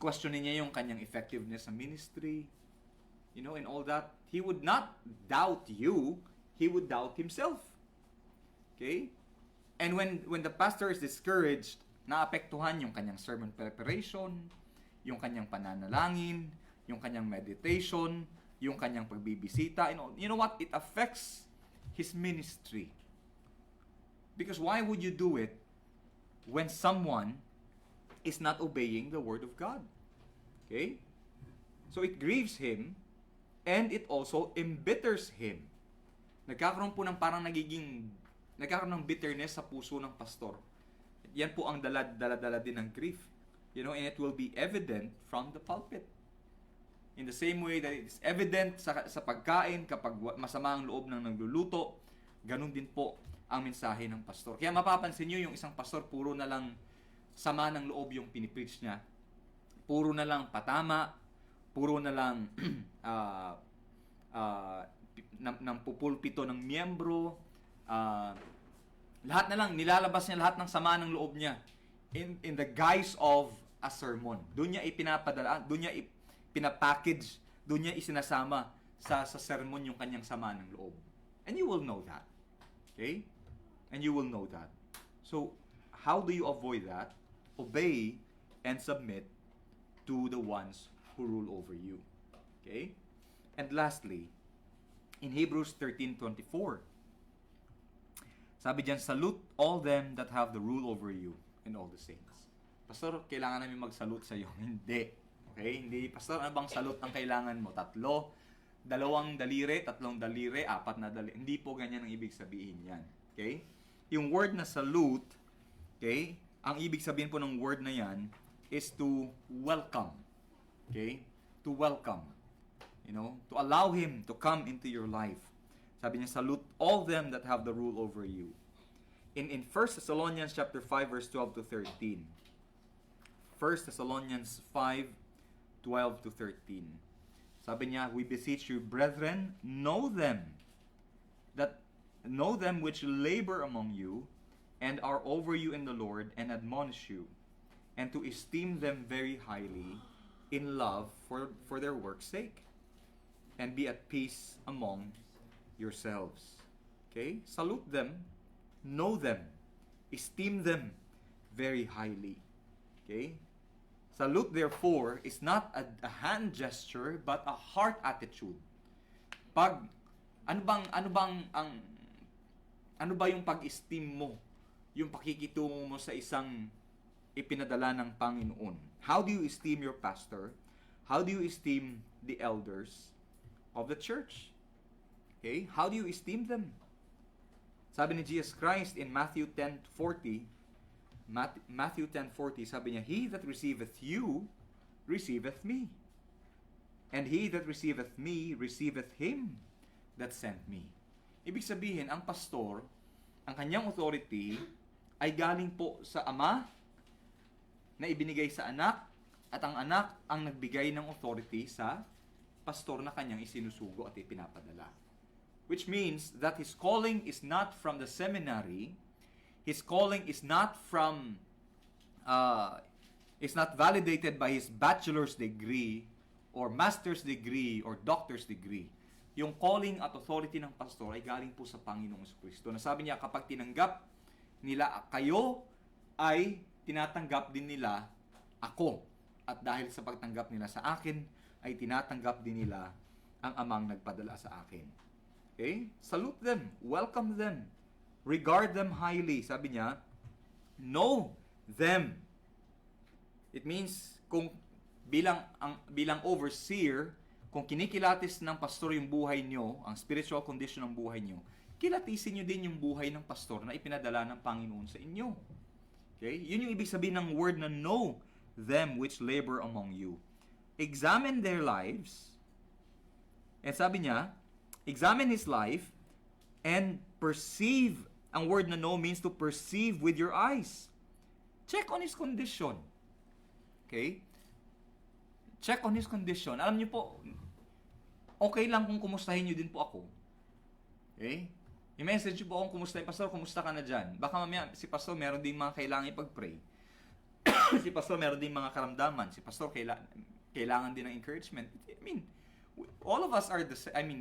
questionin niya yung kanyang effectiveness sa ministry, you know, and all that. He would not doubt you, he would doubt himself. Okay? And when the pastor is discouraged, naapektuhan yung kanyang sermon preparation, yung kanyang pananalangin, yung kanyang meditation, yung kanyang pagbibisita, you know what? It affects his ministry. Because why would you do it when someone is not obeying the word of God? Okay? So it grieves him and it also embitters him. Nagkakaroon po ng parang nagkakaroon ng bitterness sa puso ng pastor. Yan po ang dala din ng grief. You know, and it will be evident from the pulpit. In the same way that it's evident sa pagkain kapag masama ang loob ng nagluluto, ganun din po ang mensahe ng pastor. Kaya mapapansin nyo yung isang pastor, puro na lang sama ng loob yung pinipreach niya. Puro na lang patama, puro na lang ng pupulpito ng miyembro, lahat na lang, nilalabas niya lahat ng sama ng loob niya in the guise of a sermon. Doon niya ipinapadala, doon niya pinapackage, doon niya isinasama sa sermon yung kanyang sama ng loob. And you will know that. Okay? And you will know that. So, how do you avoid that? Obey and submit to the ones who rule over you. Okay? And lastly, in Hebrews 13:24, sabi diyan, salute all them that have the rule over you and all the saints. Pastor, kailangan namin mag-salute sa iyo. Hindi. Okay? Hindi, pastor, ano bang salute ang kailangan mo? 3, 2 daliri, 3 daliri, 4 na daliri. Hindi po ganyan ang ibig sabihin yan. Okay? Yung word na salute, okay, ang ibig sabihin po ng word na yan is to welcome. Okay? To welcome. You know? To allow Him to come into your life. Sabi niya, salute all them that have the rule over you. In 1 Thessalonians chapter 5 verse 12 to 13. 1 Thessalonians 5:12 to 13. Sabi niya, we beseech you, brethren, know them which labor among you and are over you in the Lord and admonish you, and to esteem them very highly in love for their work's sake, and be at peace among yourselves. Okay? Salute them, know them, esteem them very highly. Okay? Salute, therefore, is not a hand gesture, but a heart attitude. Ano ba yung pag-esteem mo? Yung pakikitungo mo sa isang ipinadala ng Panginoon. How do you esteem your pastor? How do you esteem the elders of the church? Okay? How do you esteem them? Sabi ni Jesus Christ in Matthew 10:40, sabi niya, he that receiveth you, receiveth me. And he that receiveth me, receiveth him that sent me. Ibig sabihin, ang pastor, ang kanyang authority, ay galing po sa Ama, na ibinigay sa anak, at ang anak ang nagbigay ng authority sa pastor na kanyang isinusugo at ipinapadala. Which means that his calling is not from the seminary. His calling is not is not validated by his bachelor's degree or master's degree or doctor's degree. Yung calling at authority ng pastor ay galing po sa Panginoong Jesucristo. Nasabi niya, kapag tinanggap nila kayo, ay tinatanggap din nila ako. At dahil sa pagtanggap nila sa akin, ay tinatanggap din nila ang amang nagpadala sa akin. Okay? Salute them. Welcome them. Regard them highly. Sabi niya, Know them. It means kung bilang overseer, kung kinikilatis ng pastor yung buhay nyo, ang spiritual condition ng buhay nyo, kilatisin nyo din yung buhay ng pastor na ipinadala ng Panginoon sa inyo. Okay? Yun yung ibig sabihin ng word na know them which labor among you. Examine their lives. And sabi niya, examine his life and perceive. Ang word na know means to perceive with your eyes. Check on his condition. Okay? Check on his condition. Alam niyo po, okay lang kung kumustahin niyo din po ako. Okay? I-message niyo po akong kumustahin. Pastor, kumusta ka na dyan? Baka mamaya si Pastor meron din mga kailangan ipag-pray. Si Pastor meron din mga karamdaman. Si Pastor kailangan din ng encouragement. I mean, all of us are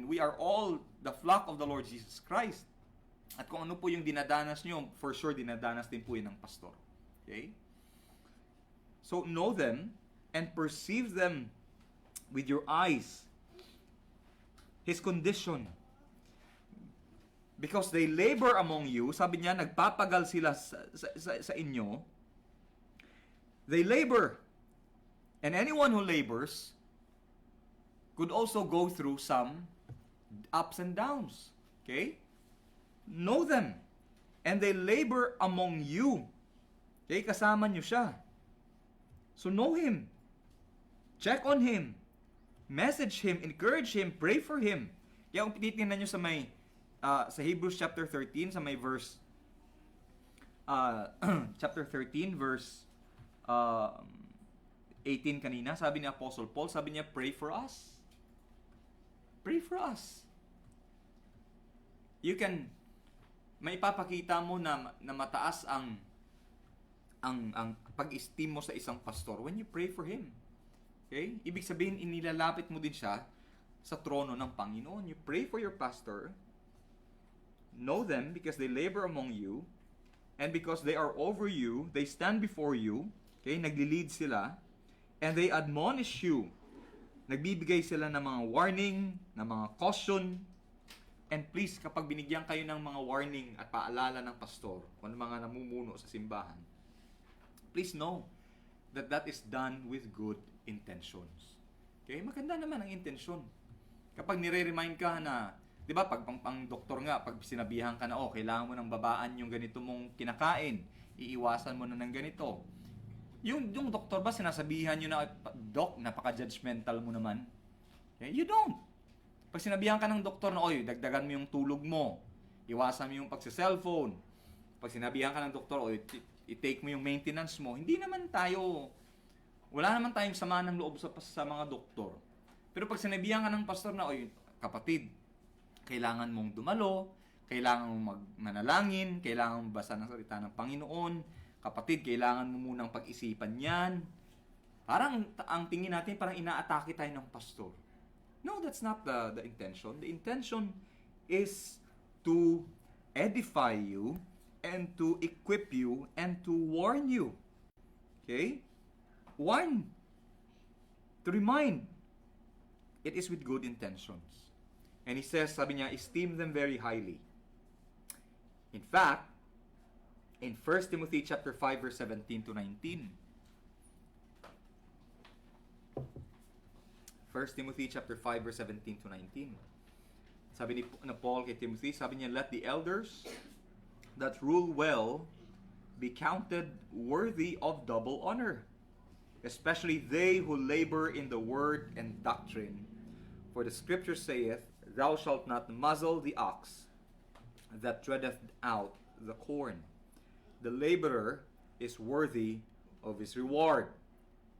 we are all the flock of the Lord Jesus Christ. At kung ano po yung dinadanas nyo, for sure dinadanas din po yun ng pastor. Okay? So, know them and perceive them with your eyes. His condition. Because they labor among you, sabi niya, nagpapagal sila sa inyo. They labor. And anyone who labors could also go through some ups and downs. Okay? Know them. And they labor among you. Okay? Kasama nyo siya. So know him. Check on him. Message him. Encourage him. Pray for him. Kaya kung tinitingnan nyo sa Hebrews chapter 13, sa may verse chapter 13 verse 18 kanina, sabi ni Apostle Paul, sabi niya, pray for us. Pray for us. You can, may ipapakita mo na mataas ang pag-esteem mo sa isang pastor when you pray for him. Okay? Ibig sabihin, inilalapit mo din siya sa trono ng Panginoon. You pray for your pastor. Know them because they labor among you. And because they are over you, they stand before you. Okay? Nagli-lead sila. And they admonish you. Nagbibigay sila ng mga warning, ng mga caution. And please, kapag binigyan kayo ng mga warning at paalala ng pastor, o ng mga namumuno sa simbahan, please know that that is done with good intentions. Okay? Maganda naman ang intensyon. Kapag nire-remind ka na, di ba, pag pang doktor nga, pag sinabihan ka na, kailangan mo ng babaan yung ganito mong kinakain, iiwasan mo na ng ganito. Yung doktor ba, sinasabihan nyo na, Doc, napaka-judgmental mo naman? Okay? You don't. Pag sinabihan ka ng doktor na, dagdagan mo yung tulog mo, iwasan mo yung pagsa-cellphone. Pag sinabihan ka ng doktor, i-take mo yung maintenance mo, hindi naman tayo, wala naman tayong sama ng loob sa mga doktor. Pero pag sinabihan ka ng pastor na, kapatid, kailangan mong dumalo, kailangan mong manalangin, kailangan mong basa ng salita ng Panginoon, kapatid, kailangan mo munang pag-isipan yan. Parang ang tingin natin, parang inaatake tayo ng pastor. No, that's not the intention. The intention is to edify you and to equip you and to warn you. Okay? Warn. To remind. It is with good intentions. And he says, sabi niya, esteem them very highly. In fact, in 1 Timothy chapter 5 verse 17 to 19. 1 Timothy chapter 5 verse 17 to 19. Sabi ni Paul kay Timothy, sabi niya, let the elders that rule well be counted worthy of double honor, especially they who labor in the word and doctrine. For the scripture saith, thou shalt not muzzle the ox that treadeth out the corn. The laborer is worthy of his reward.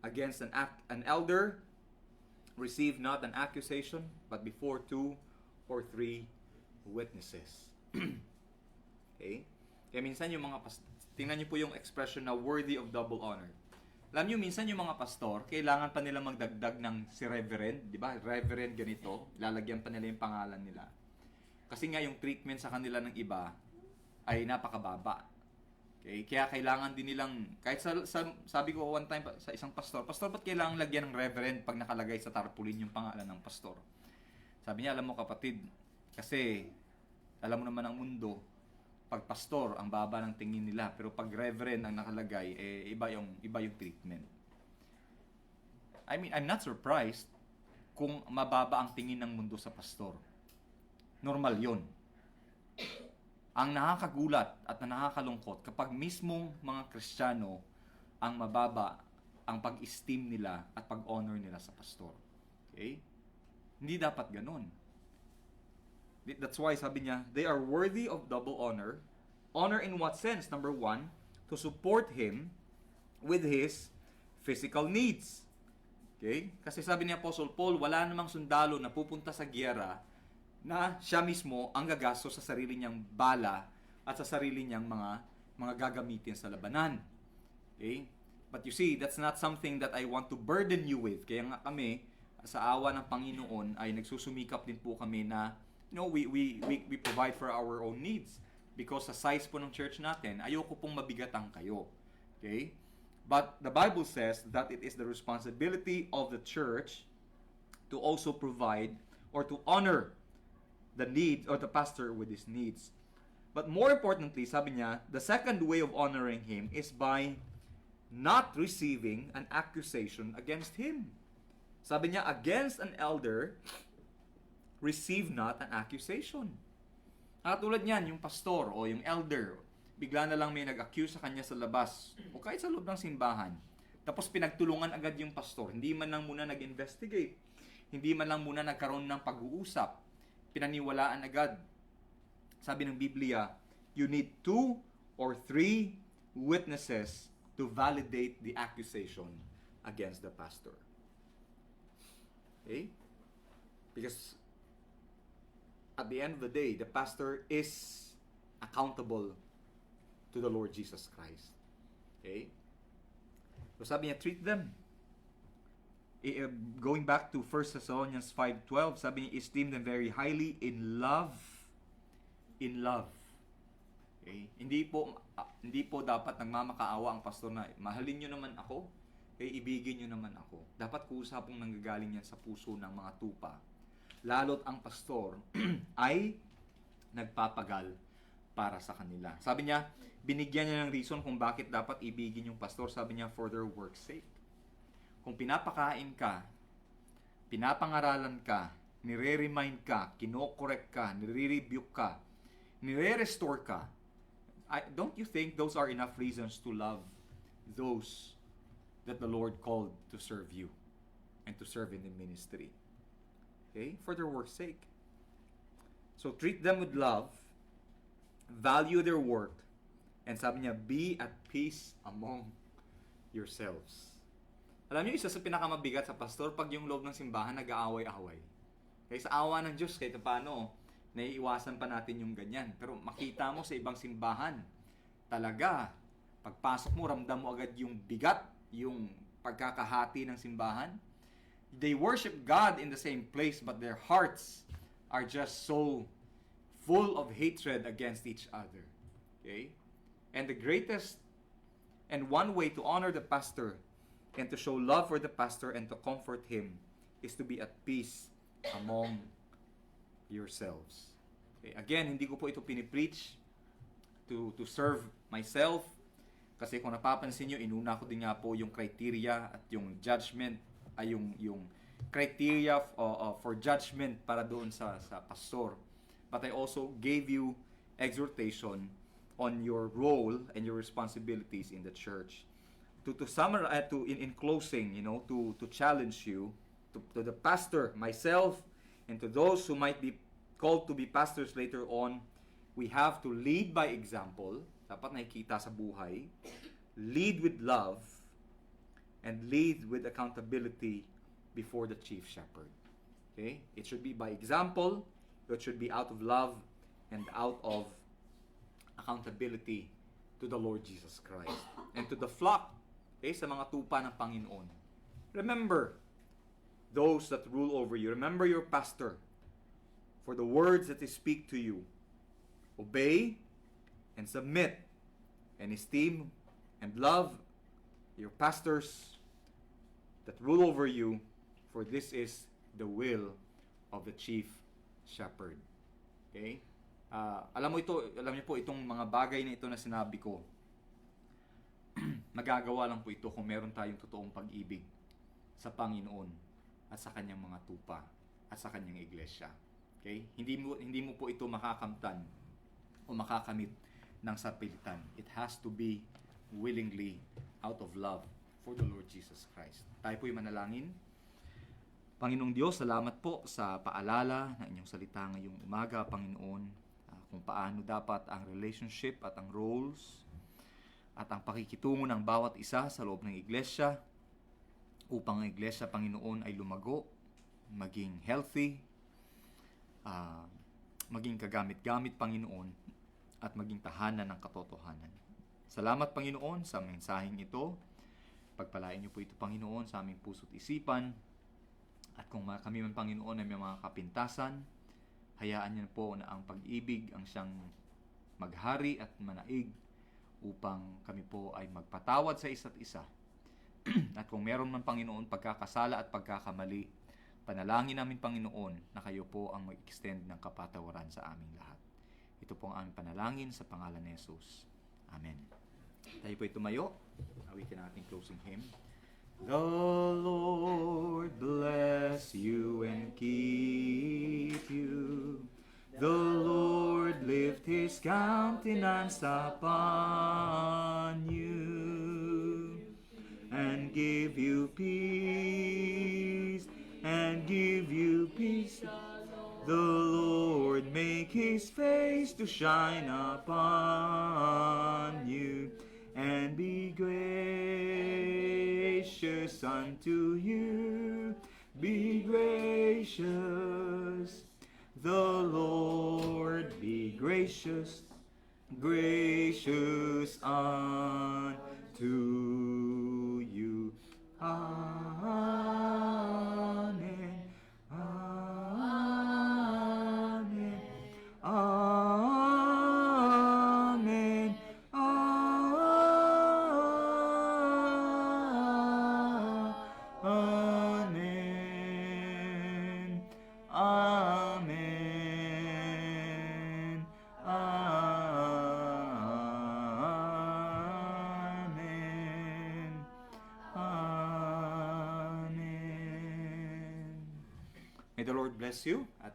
Against an elder, receive not an accusation, but before 2 or 3 witnesses. Okay? Kaya minsan yung mga tingnan niyo po yung expression na worthy of double honor. Alam niyo, minsan yung mga pastor, kailangan pa nila magdagdag ng si reverend, di ba? Reverend ganito, lalagyan pa nila yung pangalan nila. Kasi nga yung treatment sa kanila ng iba ay napakababa. Okay? Kaya kailangan din nilang, kahit sabi ko one time sa isang pastor, ba't kailangan lagyan ng reverend pag nakalagay sa tarpaulin yung pangalan ng pastor? Sabi niya, alam mo kapatid, kasi alam mo naman ang mundo, pag pastor, ang baba ng tingin nila. Pero pag reverend ang nakalagay, iba yung treatment. I mean, I'm not surprised kung mababa ang tingin ng mundo sa pastor. Normal yun. Ang nakakagulat at nakakalungkot kapag mismong mga Kristiyano ang mababa ang pag-esteem nila at pag-honor nila sa pastor. Okay? Hindi dapat ganun. That's why sabi niya, they are worthy of double honor. Honor in what sense? Number one, to support him with his physical needs. Okay? Kasi sabi ni Apostle Paul, wala namang sundalo na pupunta sa giyera na siya mismo ang gagasto sa sarili niyang bala at sa sarili niyang mga gagamitin sa labanan. Okay? But you see, that's not something that I want to burden you with. Kaya nga kami, sa awa ng Panginoon, ay nagsusumikap din po kami na we provide for our own needs. Because sa size po ng church natin, ayoko pong mabigatan kayo. Okay? But the Bible says that it is the responsibility of the church to also provide or to honor the needs or the pastor with his needs. But more importantly, sabi niya, the second way of honoring him is by not receiving an accusation against him. Sabi niya, against an elder, receive not an accusation. Tulad niyan, yung pastor o yung elder, bigla na lang may nag-accuse sa kanya sa labas o kahit sa loob ng simbahan. Tapos pinagtulungan agad yung pastor. Hindi man lang muna nag-investigate. Hindi man lang muna nagkaroon ng pag-uusap. Pinaniwalaan agad. Sabi ng Biblia, you need 2 or 3 witnesses to validate the accusation against the pastor. Okay? Because at the end of the day, the pastor is accountable to the Lord Jesus Christ. Okay? So sabi niya, treat them. Going back to 1 Thessalonians 5:12, sabi niya, esteem them very highly in love. In love. Okay? Hindi po dapat nagmamakaawa ang pastor na, mahalin nyo naman ako, ibigin nyo naman ako. Dapat kusa pong nanggagaling yan sa puso ng mga tupa. Lalo't ang pastor ay nagpapagal para sa kanila. Sabi niya, binigyan niya ng reason kung bakit dapat ibigin yung pastor. Sabi niya, for their work's sake. Kung pinapakain ka, pinapangaralan ka, nire-remind ka, kinokorek ka, nire-rebuke ka, nire-restore ka, don't you think those are enough reasons to love those that the Lord called to serve you and to serve in the ministry? Okay? For their work's sake. So treat them with love, value their work, and sabi niya, be at peace among yourselves. Alam niyo, isa sa pinakamabigat sa pastor, pag yung loob ng simbahan nag-aaway-away. Kaya sa awa ng Diyos, kahit paano, naiiwasan pa natin yung ganyan. Pero makita mo sa ibang simbahan, talaga, pagpasok mo, ramdam mo agad yung bigat, yung pagkakahati ng simbahan. They worship God in the same place, but their hearts are just so full of hatred against each other. Okay? And the greatest and one way to honor the pastor and to show love for the pastor and to comfort him is to be at peace among yourselves. Okay? Again, hindi ko po ito pinipreach to serve myself, kasi kung napapansin nyo, inuna ko din nga po yung criteria at yung judgment ay yung criteria for judgment para doon sa pastor. But I also gave you exhortation on your role and your responsibilities in the church. To summarize, in closing, to challenge you, to the pastor, myself, and to those who might be called to be pastors later on, we have to lead by example. Dapat nakikita sa buhay. Lead with love, and lead with accountability before the chief shepherd. Okay? It should be by example, it should be out of love, and out of accountability to the Lord Jesus Christ. And to the flock, okay, sa mga tupa ng Panginoon. Remember those that rule over you. Remember your pastor for the words that they speak to you. Obey and submit and esteem and love your pastors that rule over you, for this is the will of the chief shepherd. Okay? Alam niyo po itong mga bagay na ito na sinabi ko, magagawa lang po ito kung meron tayong totoong pag-ibig sa Panginoon at sa kanyang mga tupa at sa kanyang iglesia. Okay? Hindi mo po ito makakamtan o makakamit ng sapilitan. It has to be willingly out of love for the Lord Jesus Christ. Tayo po'y manalangin. Panginoong Diyos, salamat po sa paalala ng inyong salita ngayong umaga, Panginoon, kung paano dapat ang relationship at ang roles at ang pakikitungo ng bawat isa sa loob ng iglesia upang ang iglesia, Panginoon, ay lumago, maging healthy, maging kagamit-gamit, Panginoon, at maging tahanan ng katotohanan. Salamat, Panginoon, sa mensaheng ito. Pagpalain niyo po ito, Panginoon, sa aming puso't isipan. At kung kami man, Panginoon, ay may mga kapintasan, hayaan niyo po na ang pag-ibig ang siyang maghari at manaig upang kami po ay magpatawad sa isa't isa. At kung meron man, Panginoon, pagkakasala at pagkakamali, panalangin namin, Panginoon, na kayo po ang mag-extend ng kapatawaran sa aming lahat. Ito po ang aming panalangin sa pangalan ni Jesus. Amen. Tayo po tumayo. Awitin ang ating closing hymn. The Lord bless you and keep you. The Lord lift His countenance upon you and give you peace, and give you peace. The Lord make His face to shine upon you and be gracious unto you. Be gracious. The Lord be gracious, gracious unto you. Amen. Amen. Amen. Amen. Amen. Amen. Amen. May the Lord bless you at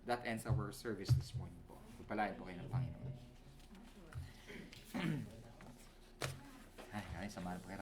that ends our service this morning po. Pagpalain po kayo ng Panginoon. Ay, samahan po kayo.